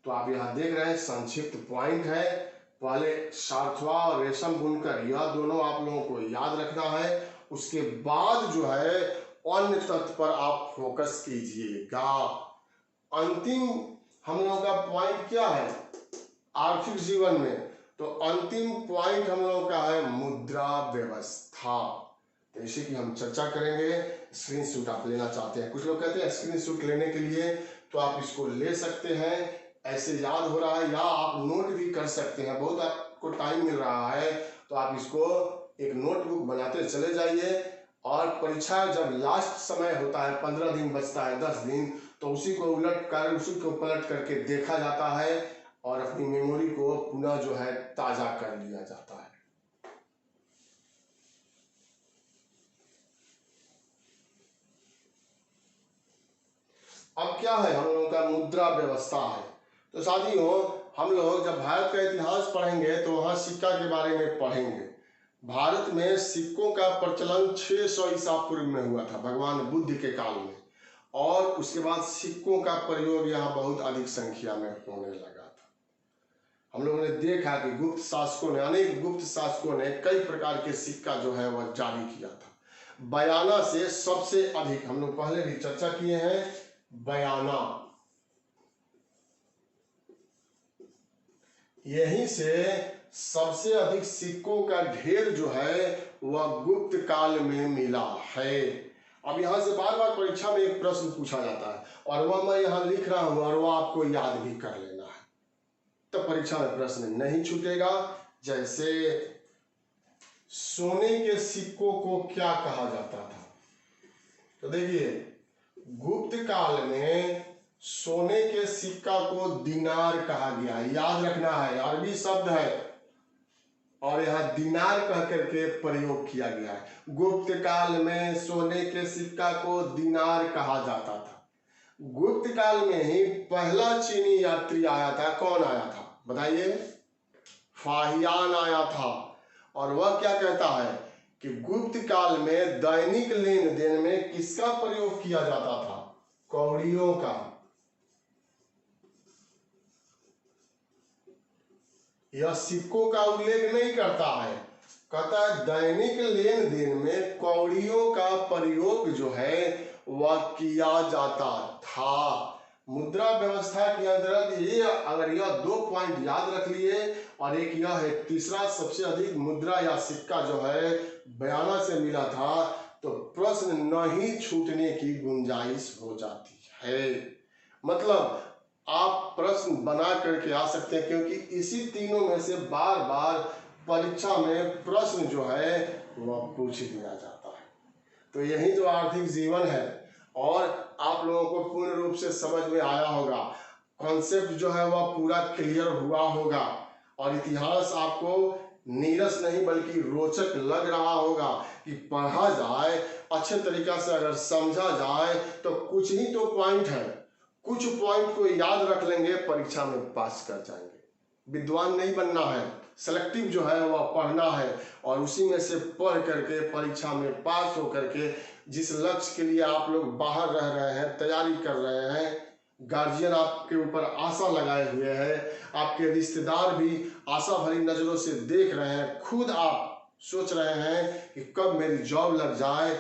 तो आप यहाँ देख रहे हैं संक्षिप्त पॉइंट है। पहले सारथवा और रेशम बुनकर, यह दोनों आप लोगों को याद रखना है। उसके बाद जो है अन्य तत्व पर आप फोकस कीजिएगा। अंतिम हम लोगों का पॉइंट क्या है आर्थिक जीवन में, तो अंतिम पॉइंट हम लोगों का है मुद्रा व्यवस्था। तो इसी की हम चर्चा करेंगे। स्क्रीनशॉट आप लेना चाहते हैं, कुछ लोग कहते हैं स्क्रीनशॉट लेने के लिए तो आप इसको ले सकते हैं, ऐसे याद हो रहा है, या आप नोट भी कर सकते हैं। बहुत आपको टाइम मिल रहा है तो आप इसको एक नोटबुक बनाते चले जाइए और परीक्षा जब लास्ट समय होता है, 15 दिन बचता है, 10 दिन, तो उसी को पलट करके देखा जाता है और अपनी मेमोरी को पुनः जो है ताजा कर लिया जाता है। अब क्या है हम लोगों का मुद्रा व्यवस्था है। तो साथियों हम लोग जब भारत का इतिहास पढ़ेंगे तो वहां सिक्का के बारे में पढ़ेंगे। भारत में सिक्कों का प्रचलन 600 ईसा पूर्व में हुआ था भगवान बुद्ध के काल में, और उसके बाद सिक्कों का प्रयोग यहाँ बहुत अधिक संख्या में होने लगा था। हम लोगों ने देखा कि अनेक गुप्त शासकों ने कई प्रकार के सिक्का जो है वह जारी किया था। बयाना से सबसे अधिक, हम लोग पहले भी चर्चा किए हैं, बयाना, यहीं से सबसे अधिक सिक्कों का ढेर जो है वह गुप्त काल में मिला है। अब यहां से बार बार परीक्षा में एक प्रश्न पूछा जाता है और वह मैं यहां लिख रहा हूं और वह आपको याद भी कर लेना है, तो परीक्षा में प्रश्न नहीं छूटेगा। जैसे सोने के सिक्कों को क्या कहा जाता था, तो देखिए, गुप्त काल में सोने के सिक्का को दिनार कहा गया, याद रखना है, अरबी शब्द है और यहाँ दिनार कह करके प्रयोग किया गया है। गुप्त काल में सोने के सिक्का को दिनार कहा जाता था। गुप्त काल में ही पहला चीनी यात्री आया था। कौन आया था बताइए? फाहियान आया था। और वह क्या कहता है कि गुप्त काल में दैनिक लेन देन में किसका प्रयोग किया जाता था? कौड़ियों का। यह सिक्कों का उल्लेख नहीं करता है, कहता है दैनिक लेन देन में कौड़ियों का प्रयोग जो है वह किया जाता था। मुद्रा व्यवस्था के अंतर्गत ये, अगर यह 2 पॉइंट याद रख लिए और एक यह है, तीसरा सबसे अधिक मुद्रा या सिक्का जो है बयाना से मिला था, तो प्रश्न नहीं छूटने की गुंजाइश हो जाती है। मतलब आप प्रश्न बना करके आ सकते हैं, क्योंकि इसी तीनों में से बार बार परीक्षा में प्रश्न जो है वह पूछ दिया जाता है। तो यही जो आर्थिक जीवन है, और आप लोगों को पूर्ण रूप से समझ में आया होगा, कॉन्सेप्ट जो है वह पूरा क्लियर हुआ होगा, और इतिहास आपको नीरस नहीं बल्कि रोचक लग रहा होगा कि पढ़ा जाए अच्छे तरीका से, अगर समझा जाए तो कुछ ही तो पॉइंट है, कुछ पॉइंट को याद रख लेंगे, परीक्षा में पास कर जाएंगे। विद्वान नहीं बनना है, सेलेक्टिव जो है वह पढ़ना है, और उसी में से पढ़ करके परीक्षा में पास होकर के जिस लक्ष्य के लिए आप लोग बाहर रह रहे हैं, तैयारी कर रहे हैं, गार्जियन आपके ऊपर आशा लगाए हुए हैं, आपके रिश्तेदार भी आशा भरी नजरों से देख रहे हैं, खुद आप सोच रहे हैं कि कब मेरी जॉब लग जाए,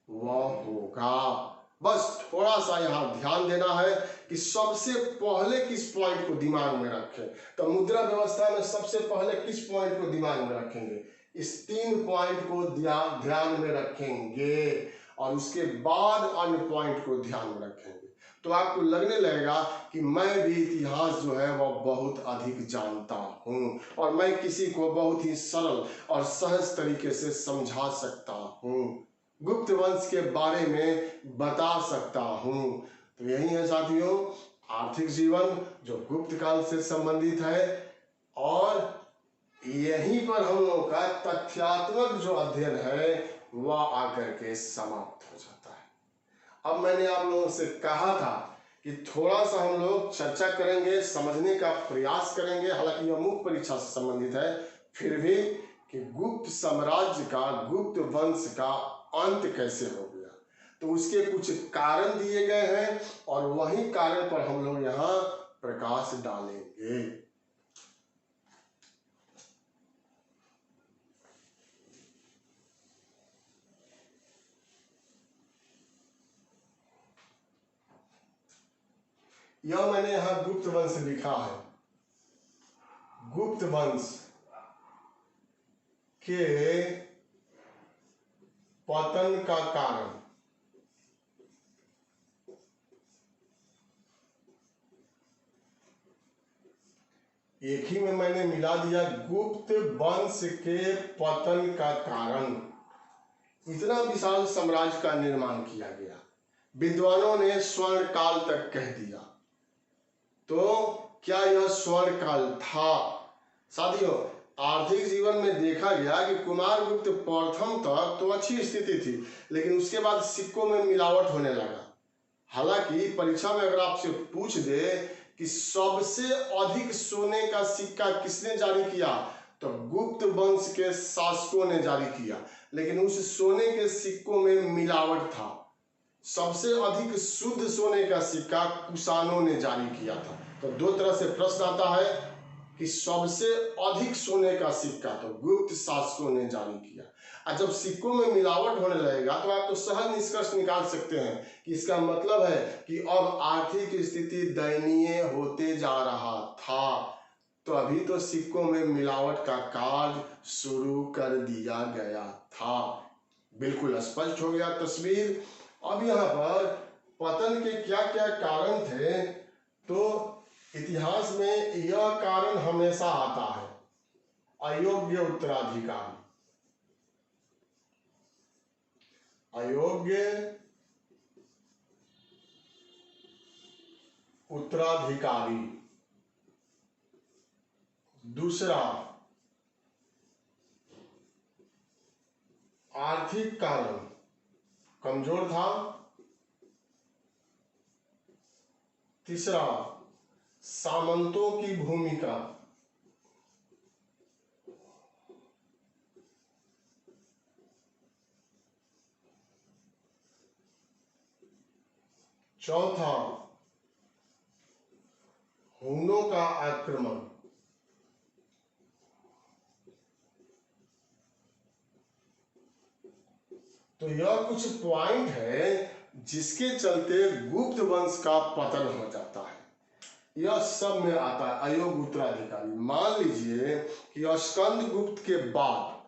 वह होगा। बस थोड़ा सा यहाँ ध्यान देना है कि सबसे पहले किस पॉइंट को दिमाग में रखें। तो मुद्रा व्यवस्था में सबसे पहले किस पॉइंट को दिमाग में रखेंगे? इस 3 पॉइंट को ध्यान में रखेंगे, और उसके बाद अन्य पॉइंट को ध्यान में रखेंगे। तो आपको लगने लगेगा कि मैं भी इतिहास जो है वह बहुत अधिक जानता हूँ, और मैं किसी को बहुत ही सरल और सहज तरीके से समझा सकता हूँ, गुप्त वंश के बारे में बता सकता हूँ। तो यही है साथियों, आर्थिक जीवन जो गुप्त काल से संबंधित है, और यहीं पर हम लोग का तथ्यात्मक जो अध्ययन है वह आकर के समाप्त हो जाता है। अब मैंने आप लोगों से कहा था कि थोड़ा सा हम लोग चर्चा करेंगे, समझने का प्रयास करेंगे, हालांकि यह मुख्य परीक्षा से संबंधित है, फिर भी, कि गुप्त साम्राज्य का, गुप्त वंश का अंत कैसे हो गया। तो उसके कुछ कारण दिए गए हैं, और वही कारण पर हम लोग यहाँ प्रकाश डालेंगे। यह मैंने यहाँ गुप्त वंश लिखा है। गुप्त वंश के पतन का कारण, एक ही में मैंने मिला दिया, गुप्त वंश के पतन का कारण। इतना विशाल साम्राज्य का निर्माण किया गया, विद्वानों ने स्वर्ण काल तक कह दिया, तो क्या यह स्वर्ण काल था? साथियों, आर्थिक जीवन में देखा गया कि कुमारगुप्त प्रथम तक तो अच्छी स्थिति थी, लेकिन उसके बाद सिक्कों में मिलावट होने लगा। हालांकि परीक्षा में अगर आपसे पूछ दे कि सबसे अधिक सोने का सिक्का किसने जारी किया, तो गुप्त वंश के शासकों ने जारी किया, लेकिन उस सोने के सिक्कों में मिलावट था। सबसे अधिक शुद्ध सोने का सिक्का कुषाणों ने जारी किया था। तो 2 तरह से प्रश्न आता है कि सबसे अधिक सोने का सिक्का तो गुप्त शासकों ने जारी किया, और जब सिक्कों में मिलावट होने लगेगा तो आप तो सहज निष्कर्ष निकाल सकते हैं कि इसका मतलब है कि अब आर्थिक स्थिति दयनीय होते जा रहा था। तो अभी तो सिक्कों में मिलावट का कार्य शुरू कर दिया गया था। बिल्कुल स्पष्ट हो गया तस्वीर। अब यहाँ पर पतन के क्या क्या कारण थे, तो इतिहास में यह कारण हमेशा आता है, अयोग्य उत्तराधिकारी। अयोग्य उत्तराधिकारी। दूसरा, आर्थिक कारण, कमजोर था। तीसरा, सामंतों की भूमिका। चौथा, हुनों का आक्रमण। तो यह कुछ पॉइंट है जिसके चलते गुप्त वंश का पतन हो जाता है। यह सब में आता है अयोग्य उत्तराधिकारी। मान लीजिए कि स्कंद गुप्त के बाद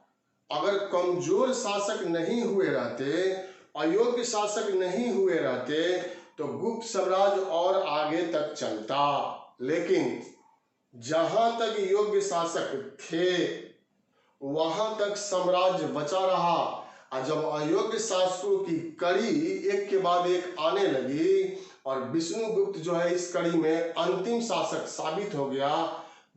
अगर कमजोर शासक नहीं हुए रहते, अयोग्य शासक नहीं हुए रहते, तो गुप्त साम्राज्य और आगे तक चलता। लेकिन जहां तक योग्य शासक थे वहां तक साम्राज्य बचा रहा, और जब अयोग्य शासकों की कड़ी एक के बाद एक आने लगी और विष्णुगुप्त जो है इस कड़ी में अंतिम शासक साबित हो गया,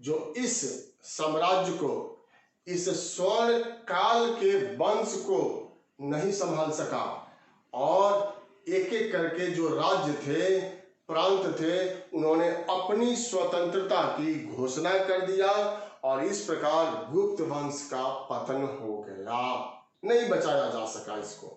जो इस साम्राज्य को, इस स्वर्ण काल के वंश को नहीं संभाल सका, और एक एक करके जो राज्य थे, प्रांत थे, उन्होंने अपनी स्वतंत्रता की घोषणा कर दिया और इस प्रकार गुप्त वंश का पतन हो गया। नहीं बचाया जा सका इसको।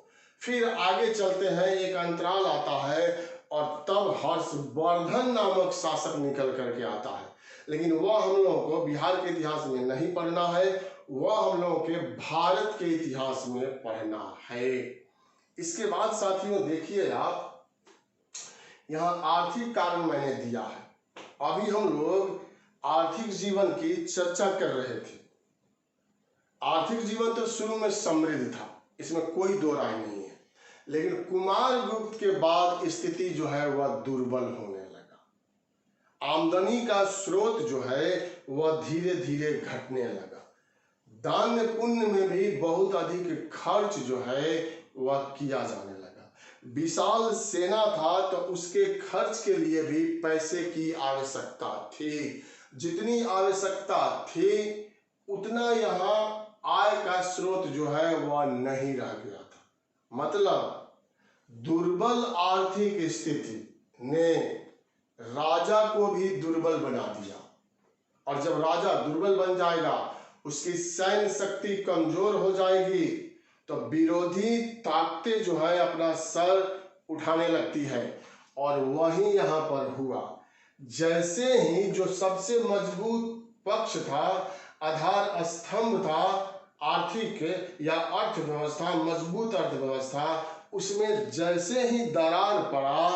फिर आगे चलते हैं, एक अंतराल आता है और तब हर्षवर्धन नामक शासक निकल करके आता है, लेकिन वह हम लोगों को बिहार के इतिहास में नहीं पढ़ना है, वह हम लोगों के भारत के इतिहास में पढ़ना है। इसके बाद साथियों देखिए आप, यहाँ आर्थिक कारण मैंने दिया है। अभी हम लोग आर्थिक जीवन की चर्चा कर रहे थे। आर्थिक जीवन तो शुरू में समृद्ध था, इसमें कोई दो राय नहीं है, लेकिन कुमार गुप्त के बाद स्थिति जो है वह दुर्बल होने लगा। आमदनी का स्रोत जो है वह धीरे धीरे घटने लगा। दान पुण्य में भी बहुत अधिक खर्च जो है वह किया जाने लगा। विशाल सेना था तो उसके खर्च के लिए भी पैसे की आवश्यकता थी। जितनी आवश्यकता थी उतना यहाँ आय का स्रोत जो है वह नहीं रह गया था। मतलब दुर्बल आर्थिक स्थिति ने राजा को भी दुर्बल बना दिया, और जब राजा दुर्बल बन जाएगा, उसकी सैन्य शक्ति कमजोर हो जाएगी, तो विरोधी ताकतें जो है अपना सर उठाने लगती है। और वही यहाँ पर हुआ। जैसे ही जो सबसे मजबूत पक्ष था, आधार स्तंभ था आर्थिक या अर्थव्यवस्था, मजबूत अर्थव्यवस्था, उसमें जैसे ही दरार पड़ा,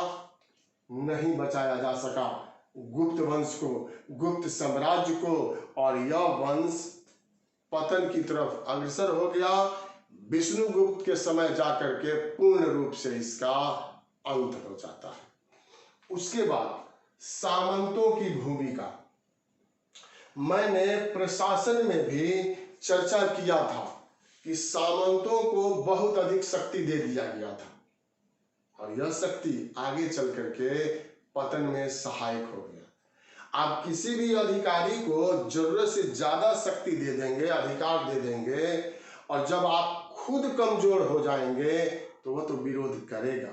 नहीं बचाया जा सका गुप्त वंश को, गुप्त साम्राज्य को, और यह वंश पतन की तरफ अग्रसर हो गया। विष्णुगुप्त के समय जाकर के पूर्ण रूप से इसका अंत हो जाता है। उसके बाद सामंतों की भूमिका, मैंने प्रशासन में भी चर्चा किया था कि सामंतों को बहुत अधिक शक्ति दे दिया गया था, और यह शक्ति आगे चल करके पतन में सहायक हो गया। आप किसी भी अधिकारी को जरूरत से ज्यादा शक्ति दे देंगे, अधिकार दे देंगे, और जब आप खुद कमजोर हो जाएंगे तो वह तो विरोध करेगा।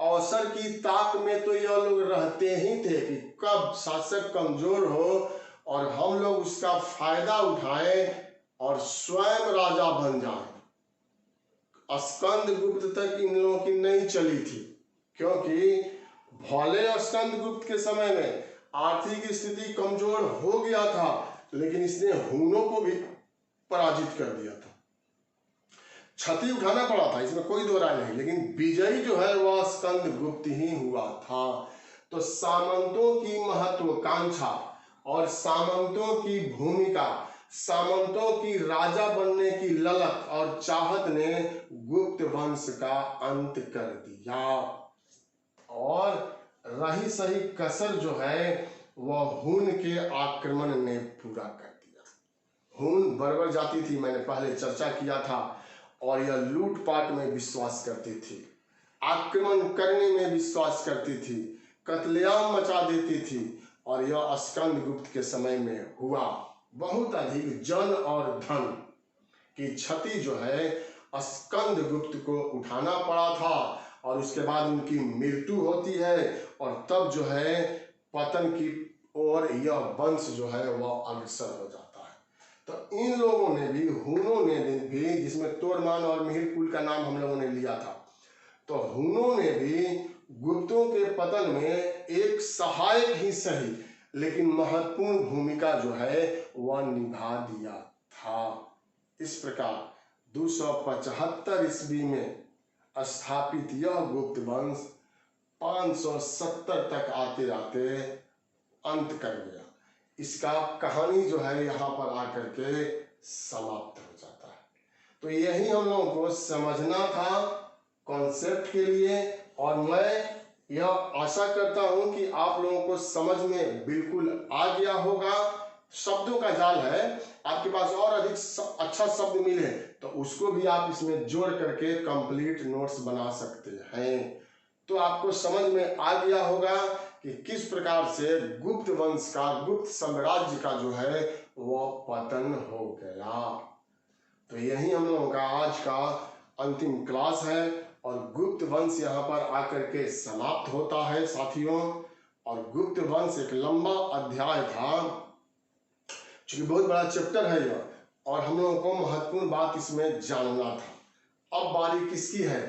अवसर की ताक में तो यह लोग रहते ही थे कि कब शासक कमजोर हो और हम लोग उसका फायदा उठाएं और स्वयं राजा बन जाएं। स्कंद गुप्त तक इन लोगों की नहीं चली थी, क्योंकि भले स्कंद गुप्त के समय में आर्थिक स्थिति कमजोर हो गया था, लेकिन इसने हुनों को भी पराजित कर दिया था। क्षति उठाना पड़ा था, इसमें कोई दो राय नहीं, लेकिन विजयी जो है वह स्कंद गुप्त ही हुआ था। तो सामंतों की महत्वाकांक्षा और सामंतों की भूमिका, सामंतों की राजा बनने की ललक और चाहत ने गुप्त वंश का अंत कर दिया, और रही सही कसर जो है वह हुन के आक्रमण ने पूरा कर दिया। हुन बर्बर जाति थी, मैंने पहले चर्चा किया था, और यह लूटपाट में विश्वास करती थी, आक्रमण करने में विश्वास करती थी, कत्लेआम मचा देती थी। और यह स्कंदगुप्त के समय में हुआ। बहुत अधिक जन और धन की क्षति जो है स्कंदगुप्त को उठाना पड़ा था, और उसके बाद उनकी मृत्यु होती है, और तब जो है पतन की ओर यह वंश जो है वह अग्रसर हो जाता है। तो इन लोगों ने भी, हुनों ने भी, जिसमें तोड़मान और मिहिर कुल का नाम हम लोगों ने लिया था, तो हुनों ने भी गुप्तों के पतन में एक सहायक ही सही लेकिन महत्वपूर्ण भूमिका जो है वह निभा दिया था। इस प्रकार 275 ईस्वी में स्थापित यह गुप्त वंश 570 तक आते आते अंत कर गया। इसका कहानी जो है यहाँ पर आकर के समाप्त हो जाता है। तो यही हम लोगों को समझना था कॉन्सेप्ट के लिए, और मैं यह आशा करता हूं कि आप लोगों को समझ में बिल्कुल आ गया होगा। शब्दों का जाल है, आपके पास और अधिक अच्छा शब्द मिले तो उसको भी आप इसमें जोड़ करके कंप्लीट नोट्स बना सकते हैं। तो आपको समझ में आ गया होगा कि किस प्रकार से गुप्त वंश का, गुप्त साम्राज्य का जो है वह पतन हो गया। तो यही हम लोगों का आज का अंतिम क्लास है, और गुप्त वंश यहाँ पर आकर के समाप्त होता है साथियों। और गुप्त वंश एक लंबा अध्याय था, चूंकि बहुत बड़ा चैप्टर है यह, और हम लोगों को महत्वपूर्ण बात इसमें जानना था। अब बारी किसकी है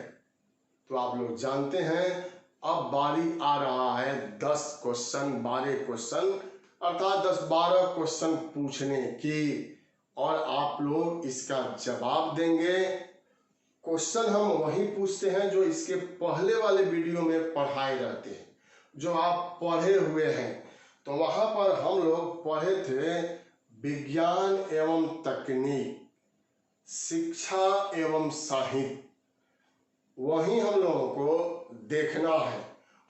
तो आप लोग जानते हैं, अब बारी आ रहा है 10 क्वेश्चन, 12 क्वेश्चन, अर्थात 10-12 क्वेश्चन पूछने की, और आप लोग इसका जवाब देंगे। क्वेश्चन हम वही पूछते हैं जो इसके पहले वाले वीडियो में पढ़ाए रहते हैं, जो आप पढ़े हुए हैं। तो वहां पर हम लोग पढ़े थे विज्ञान एवं तकनीक, शिक्षा एवं साहित्य, वही हम लोगों को देखना है।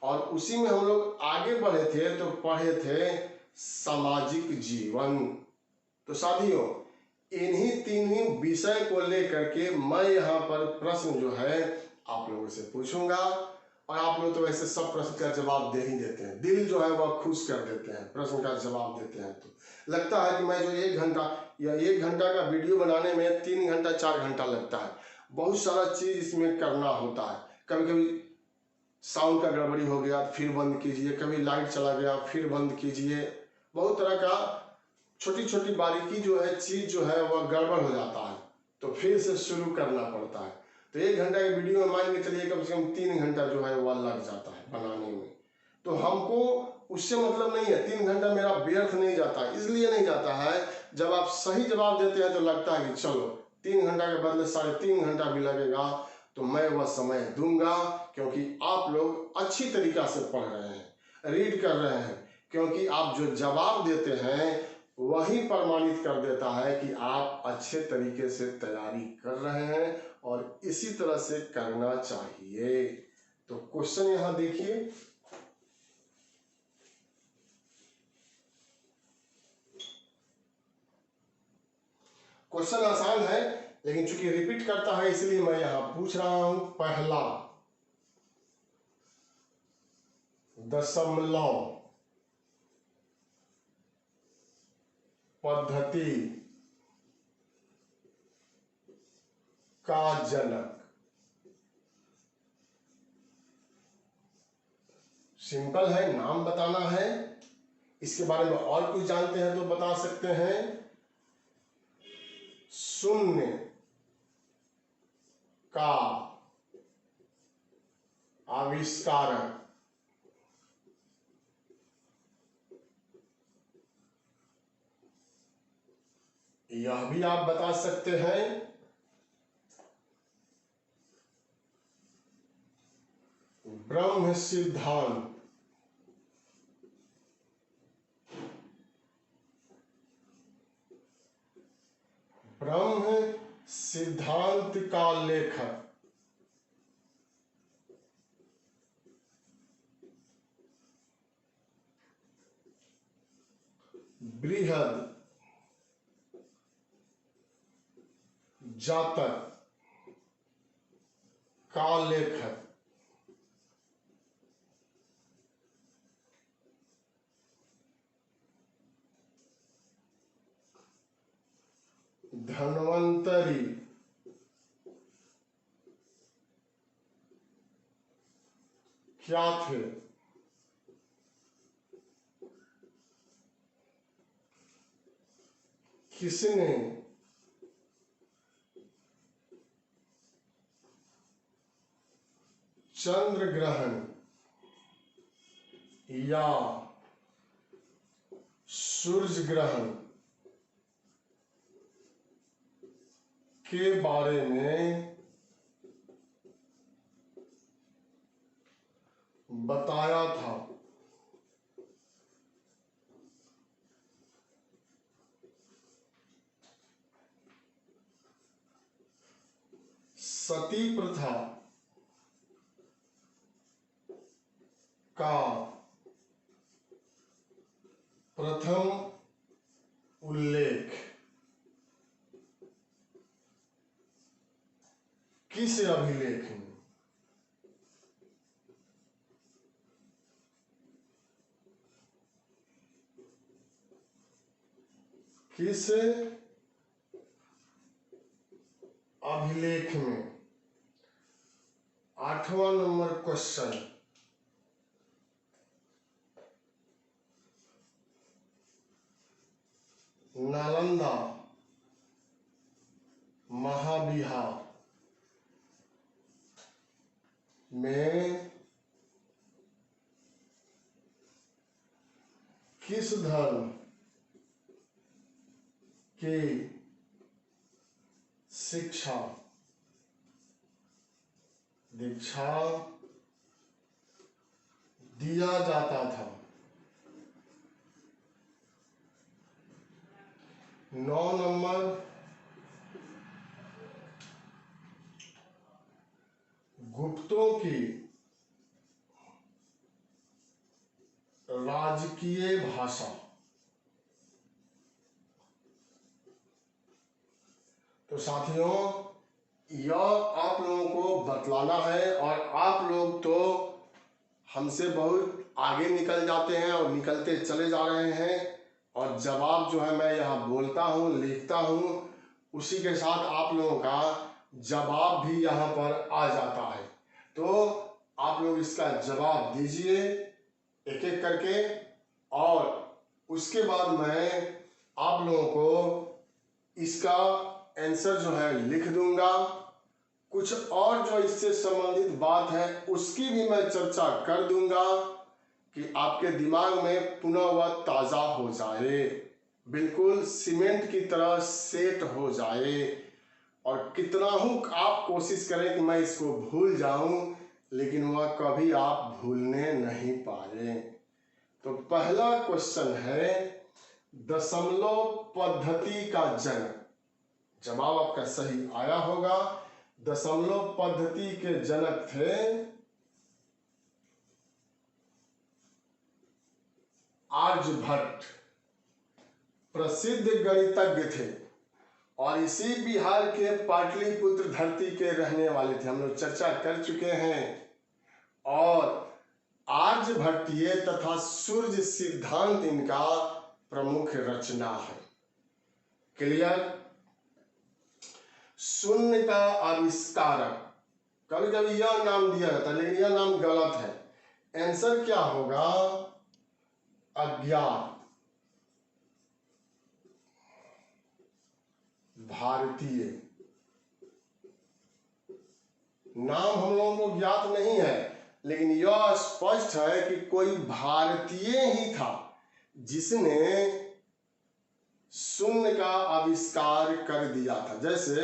और उसी में हम लोग आगे बढ़े थे तो पढ़े थे सामाजिक जीवन। तो साथियों, इन्हीं तीनों विषय को लेकर के मैं यहाँ पर प्रश्न जो है आप लोगों से पूछूंगा, और आप लोग तो वैसे सब प्रश्न का जवाब दे ही देते हैं, दिल जो है वह खुश कर देते हैं प्रश्न का जवाब देते हैं। तो लगता है कि मैं जो 1 घंटा या 1 घंटा का वीडियो बनाने में 3 घंटा 4 घंटा लगता है, बहुत सारा चीज इसमें करना होता है। कभी कभी साउंड का गड़बड़ी हो गया फिर बंद कीजिए, कभी लाइट चला गया फिर बंद कीजिए, बहुत तरह का छोटी छोटी बारीकी जो है चीज जो है वह गड़बड़ हो जाता है, तो फिर से शुरू करना पड़ता है। तो 1 घंटा के वीडियो में मान के चलिए कम से कम 3 घंटा जो है वह लग जाता है बनाने में। तो हमको उससे मतलब नहीं है, 3 घंटा मेरा व्यर्थ नहीं जाता, इसलिए नहीं जाता है जब आप सही जवाब देते हैं तो लगता है कि चलो 3 घंटा के बदले 3.5 घंटा भी लगेगा तो मैं वह समय दूंगा, क्योंकि आप लोग अच्छी तरीका से पढ़ रहे हैं, रीड कर रहे हैं। क्योंकि आप जो जवाब देते हैं वही प्रमाणित कर देता है कि आप अच्छे तरीके से तैयारी कर रहे हैं, और इसी तरह से करना चाहिए। तो क्वेश्चन यहां देखिए, क्वेश्चन आसान है लेकिन चूंकि रिपीट करता है इसलिए मैं यहां पूछ रहा हूं। पहला, दशमलव पद्धति का जनक। सिंपल है, नाम बताना है। इसके बारे में और कुछ जानते हैं तो बता सकते हैं। शून्य का आविष्कारक। यह भी आप बता सकते हैं। ब्रह्म सिद्धांत। ब्रह्म सिद्धांत का लेखक। बृहद जातक का लेखक। धन्वंतरी क्या थे? किसने चंद्र ग्रहण या सूर्य ग्रहण के बारे में बताया था? सती प्रथा का प्रथम उल्लेख किस अभिलेख में? किस अभिलेख में? 8वां नंबर क्वेश्चन, नालंदा महाविहार में किस धर्म की शिक्षा दीक्षा दिया जाता था? 9 नंबर, गुप्तों की राजकीय भाषा। तो साथियों, यह आप लोगों को बतलाना है और आप लोग तो हमसे बहुत आगे निकल जाते हैं और निकलते चले जा रहे हैं और जवाब जो है मैं यहाँ बोलता हूँ, लिखता हूँ, उसी के साथ आप लोगों का जवाब भी यहाँ पर आ जाता है। तो आप लोग इसका जवाब दीजिए एक एक करके और उसके बाद मैं आप लोगों को इसका आंसर जो है लिख दूंगा। कुछ और जो इससे संबंधित बात है उसकी भी मैं चर्चा कर दूंगा कि आपके दिमाग में पुनः वह ताज़ा हो जाए, बिल्कुल सीमेंट की तरह सेट हो जाए। और कितना हूँ आप कोशिश करें कि मैं इसको भूल जाऊं, लेकिन वह कभी आप भूलने नहीं पाए। तो पहला क्वेश्चन है, दशमलव पद्धति का जनक। जवाब आपका सही आया होगा। दशमलव पद्धति के जनक थे आर्यभट्ट, प्रसिद्ध गणितज्ञ थे और इसी बिहार के पाटलिपुत्र धरती के रहने वाले थे। हम लोग चर्चा कर चुके हैं। और आर्यभट्टीय तथा सूर्य सिद्धांत इनका प्रमुख रचना है। क्लियर? शून्य का आविष्कारक, कभी कभी यह नाम दिया जाता है लेकिन यह नाम गलत है। आंसर क्या होगा? अज्ञात भारतीय। नाम हम लोगों को ज्ञात नहीं है लेकिन यह स्पष्ट है कि कोई भारतीय ही था जिसने शून्य का आविष्कार कर दिया था। जैसे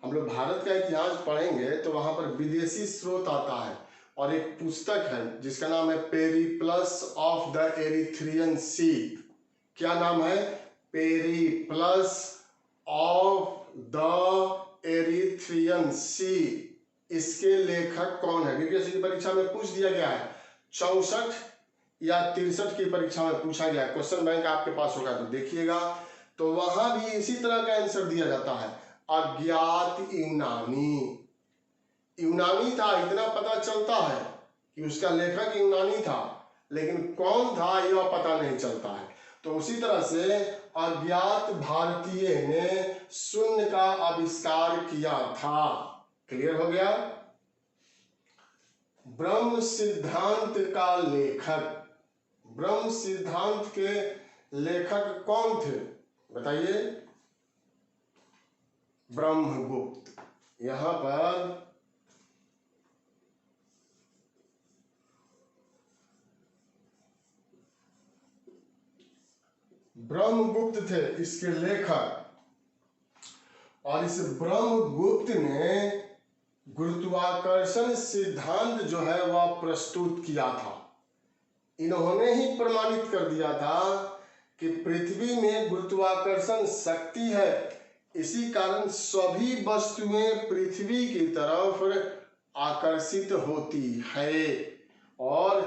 हम लोग भारत का इतिहास पढ़ेंगे तो वहां पर विदेशी स्रोत आता है और एक पुस्तक है जिसका नाम है पेरिप्लस ऑफ द एरिथ्रियन सी। क्या नाम है? पेरिप्लस ऑफ द एरिथ्रियन सी। इसके लेखक कौन है? यूपीएससी की परीक्षा में पूछ दिया गया है। 64 या 63 की परीक्षा में पूछा गया है। क्वेश्चन बैंक आपके पास होगा तो देखिएगा। तो वहां भी इसी तरह का आंसर दिया जाता है, अज्ञात यूनानी। यूनानी था इतना पता चलता है कि उसका लेखक यूनानी था, लेकिन कौन था यह पता नहीं चलता है। तो उसी तरह से अज्ञात भारतीय ने शून्य का आविष्कार किया था। क्लियर हो गया। ब्रह्म सिद्धांत का लेखक, ब्रह्म सिद्धांत के लेखक कौन थे बताइए? ब्रह्मगुप्त। यहां पर ब्रह्मगुप्त थे इसके लेखक, और इस ब्रह्मगुप्त ने गुरुत्वाकर्षण सिद्धांत जो है वह प्रस्तुत किया था। इन्होंने ही प्रमाणित कर दिया था कि पृथ्वी में गुरुत्वाकर्षण शक्ति है, इसी कारण सभी वस्तुएं पृथ्वी की तरफ आकर्षित होती है। और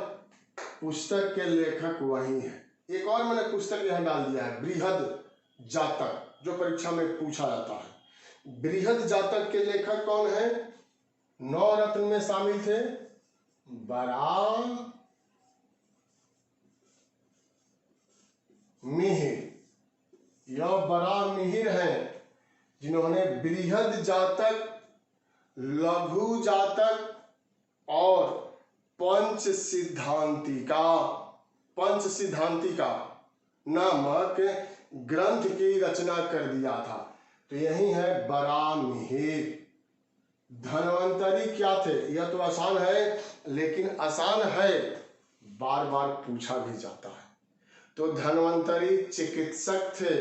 पुस्तक के लेखक वही है। एक और मैंने पुस्तक यहां डाल दिया है, बृहद जातक, जो परीक्षा में पूछा जाता है। बृहद जातक के लेखक कौन है? 9 रत्न में शामिल थे बराह मिहिर। यह बराह मिहिर हैं जिन्होंने बृहद जातक, लघु जातक और पंच सिद्धांतिका नामक ग्रंथ की रचना कर दिया था। तो यही है बराह मिहिर। धन्वंतरी क्या थे? यह तो आसान है, लेकिन आसान है बार बार पूछा भी जाता है। तो धन्वंतरी चिकित्सक थे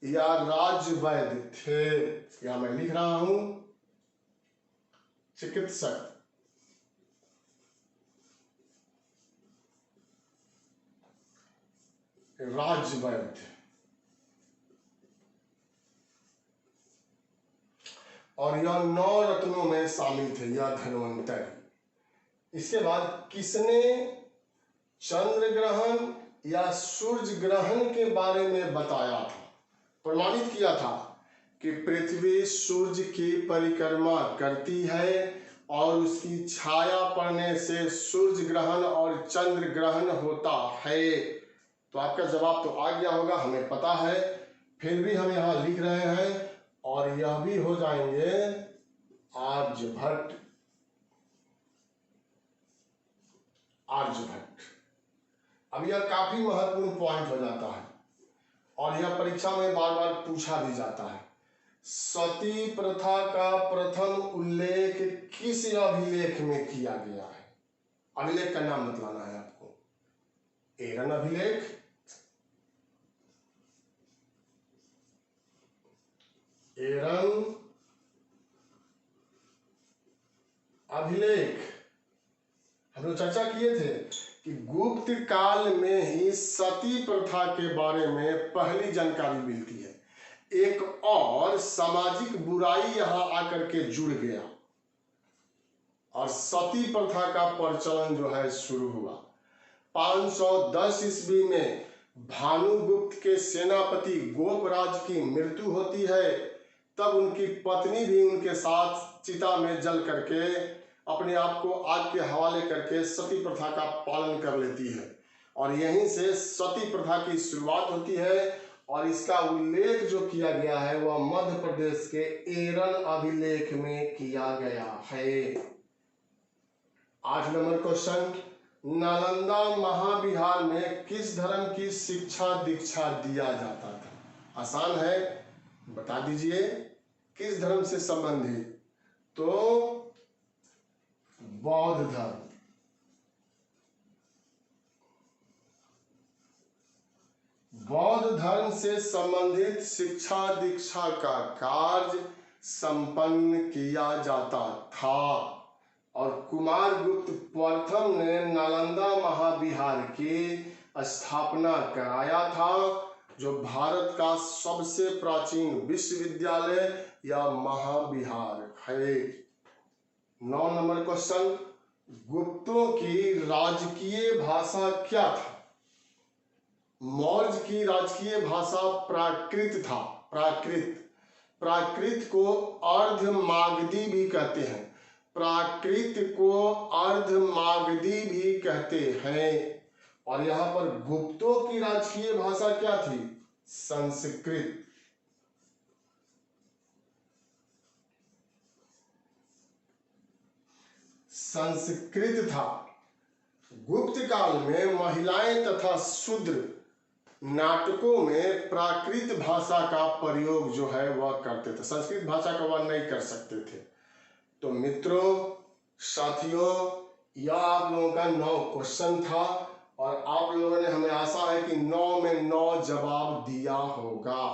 या राजवैद्य थे? या मैं लिख रहा हूं चिकित्सक। राजवैद्य। और यह 9 रत्नों में शामिल थे यह धन्वंतरी। इसके बाद किसने चंद्र ग्रहण या सूर्य ग्रहण के बारे में बताया था, प्रमाणित किया था कि पृथ्वी सूर्य की परिक्रमा करती है और उसकी छाया पड़ने से सूर्य ग्रहण और चंद्र ग्रहण होता है? तो आपका जवाब तो आ गया होगा, हमें पता है, फिर भी हम यहां लिख रहे हैं। और यह भी हो जाएंगे आर्यभट्ट। अब यह काफी महत्वपूर्ण पॉइंट हो जाता है और यह परीक्षा में बार बार पूछा भी जाता है। सती प्रथा का प्रथम उल्लेख किस अभिलेख में किया गया है? अभिलेख का नाम बतलाना है आपको। एरन अभिलेख, एरन अभिलेख। हम लोग चर्चा किए थे कि गुप्त काल में ही सती प्रथा के बारे में पहली जानकारी मिलती है। एक और सामाजिक बुराई यहां आकर के जुड़ गया और सती प्रथा का प्रचलन जो है शुरू हुआ। 510 ईस्वी में भानुगुप्त के सेनापति गोपराज की मृत्यु होती है। तब उनकी पत्नी भी उनके साथ चिता में जल करके अपने आप को आग के हवाले करके सती प्रथा का पालन कर लेती है और यहीं से सती प्रथा की शुरुआत होती है। और इसका उल्लेख जो किया गया है वह मध्य प्रदेश के एरन अभिलेख में किया गया है। 8 नंबर क्वेश्चन, नालंदा महाविहार में किस धर्म की शिक्षा दीक्षा दिया जाता था? आसान है, बता दीजिए किस धर्म से संबंधित? तो बौद्ध धर्म। बौद्ध धर्म से संबंधित शिक्षा दीक्षा का कार्य संपन्न किया जाता था और कुमारगुप्त प्रथम ने नालंदा महाविहार की स्थापना कराया था, जो भारत का सबसे प्राचीन विश्वविद्यालय या महाविहार है। 9 नंबर क्वेश्चन, गुप्तों की राजकीय भाषा क्या था? मौर्य की राजकीय भाषा प्राकृत था। प्राकृत को अर्धमागधी भी कहते हैं। प्राकृत को अर्धमागधी भी कहते हैं और यहाँ पर गुप्तों की राजकीय भाषा क्या थी? संस्कृत। संस्कृत था। गुप्त काल में महिलाएं तथा शूद्र नाटकों में प्राकृत भाषा का प्रयोग जो है वह करते थे, संस्कृत भाषा का वह नहीं कर सकते थे। तो मित्रों, साथियों, यह आप लोगों का 9 क्वेश्चन था और आप लोगों ने, हमें आशा है कि 9 में 9 जवाब दिया होगा,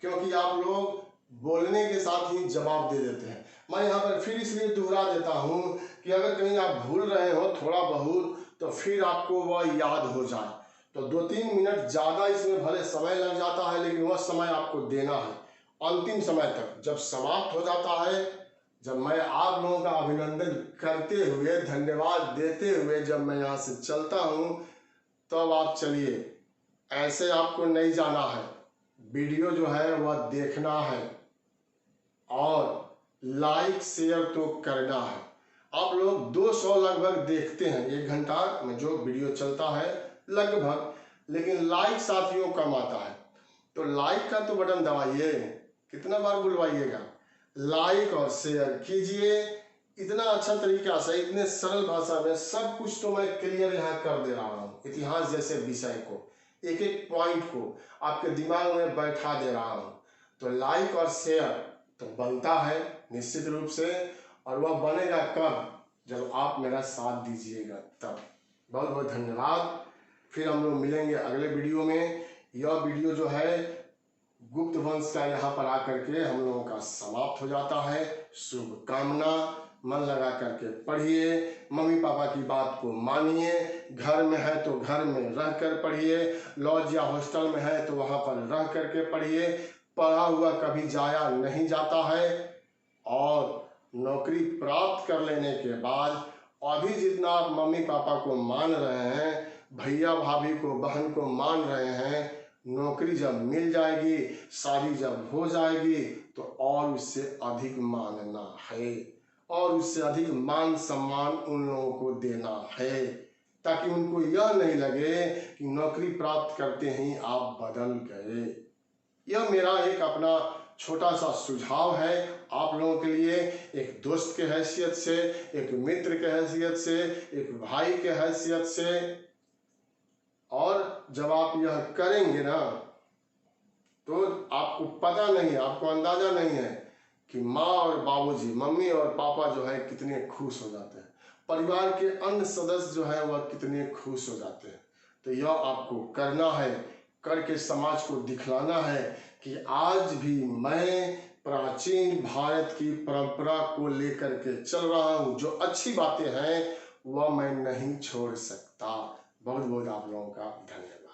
क्योंकि आप लोग बोलने के साथ ही जवाब दे देते हैं। मैं यहाँ पर फिर इसलिए दोहरा देता हूँ कि अगर कहीं आप भूल रहे हो थोड़ा बहुत तो फिर आपको वह याद हो जाए। तो 2-3 मिनट ज़्यादा इसमें भले समय लग जाता है, लेकिन वह समय आपको देना है अंतिम समय तक। जब समाप्त हो जाता है, जब मैं आप लोगों का अभिनंदन करते हुए, धन्यवाद देते हुए जब मैं यहाँ से चलता हूँ, तब आप चलिए। ऐसे आपको नहीं जाना है, वीडियो जो है वह देखना है और लाइक शेयर तो करना है। आप लोग 200 लगभग देखते हैं 1 घंटा में जो वीडियो चलता है लगभग, लेकिन लाइक साथियों कम आता है। तो लाइक का तो बटन दबाइए, कितना बार बुलवाइएगा। लाइक और शेयर कीजिए। इतना अच्छा तरीका से, इतने सरल भाषा में सब कुछ तो मैं क्लियर यहाँ कर दे रहा हूँ। इतिहास जैसे विषय को, एक एक पॉइंट को आपके दिमाग में बैठा दे रहा हूँ। तो लाइक और शेयर तो बनता है निश्चित रूप से, और वह बनेगा कब? जब आप मेरा साथ दीजिएगा तब। बहुत बहुत धन्यवाद। फिर हम लोग मिलेंगे अगले वीडियो में। यह वीडियो जो है गुप्त वंश का यहाँ पर आकर के हम लोगों का समाप्त हो जाता है। शुभकामना। मन लगा करके पढ़िए, मम्मी पापा की बात को मानिए। घर में है तो घर में रह कर पढ़िए, लॉज या हॉस्टल में है तो वहाँ पर रह करके पढ़िए। पढ़ा हुआ कभी जाया नहीं जाता है। और नौकरी प्राप्त कर लेने के बाद अभी जितना आप मम्मी पापा को मान रहे हैं, भैया भाभी को, बहन को मान रहे हैं, नौकरी जब मिल जाएगी, शादी जब हो जाएगी, तो और उससे अधिक मानना है और उससे अधिक मान सम्मान उन लोगों को देना है, ताकि उनको यह नहीं लगे कि नौकरी प्राप्त करते ही आप बदल गए। यह मेरा एक अपना छोटा सा सुझाव है आप लोगों के लिए, एक दोस्त के हैसियत से, एक मित्र के हैसियत से, एक भाई के हैसियत से। और जब आप यह करेंगे ना, तो आपको पता नहीं, आपको अंदाजा नहीं है कि माँ और बाबूजी, मम्मी और पापा जो है कितने खुश हो जाते हैं, परिवार के अन्य सदस्य जो है वह कितने खुश हो जाते हैं। तो यह आपको करना है, करके समाज को दिखलाना है कि आज भी मैं प्राचीन भारत की परंपरा को लेकर के चल रहा हूँ। जो अच्छी बातें हैं वह मैं नहीं छोड़ सकता। बहुत बहुत आप लोगों का धन्यवाद।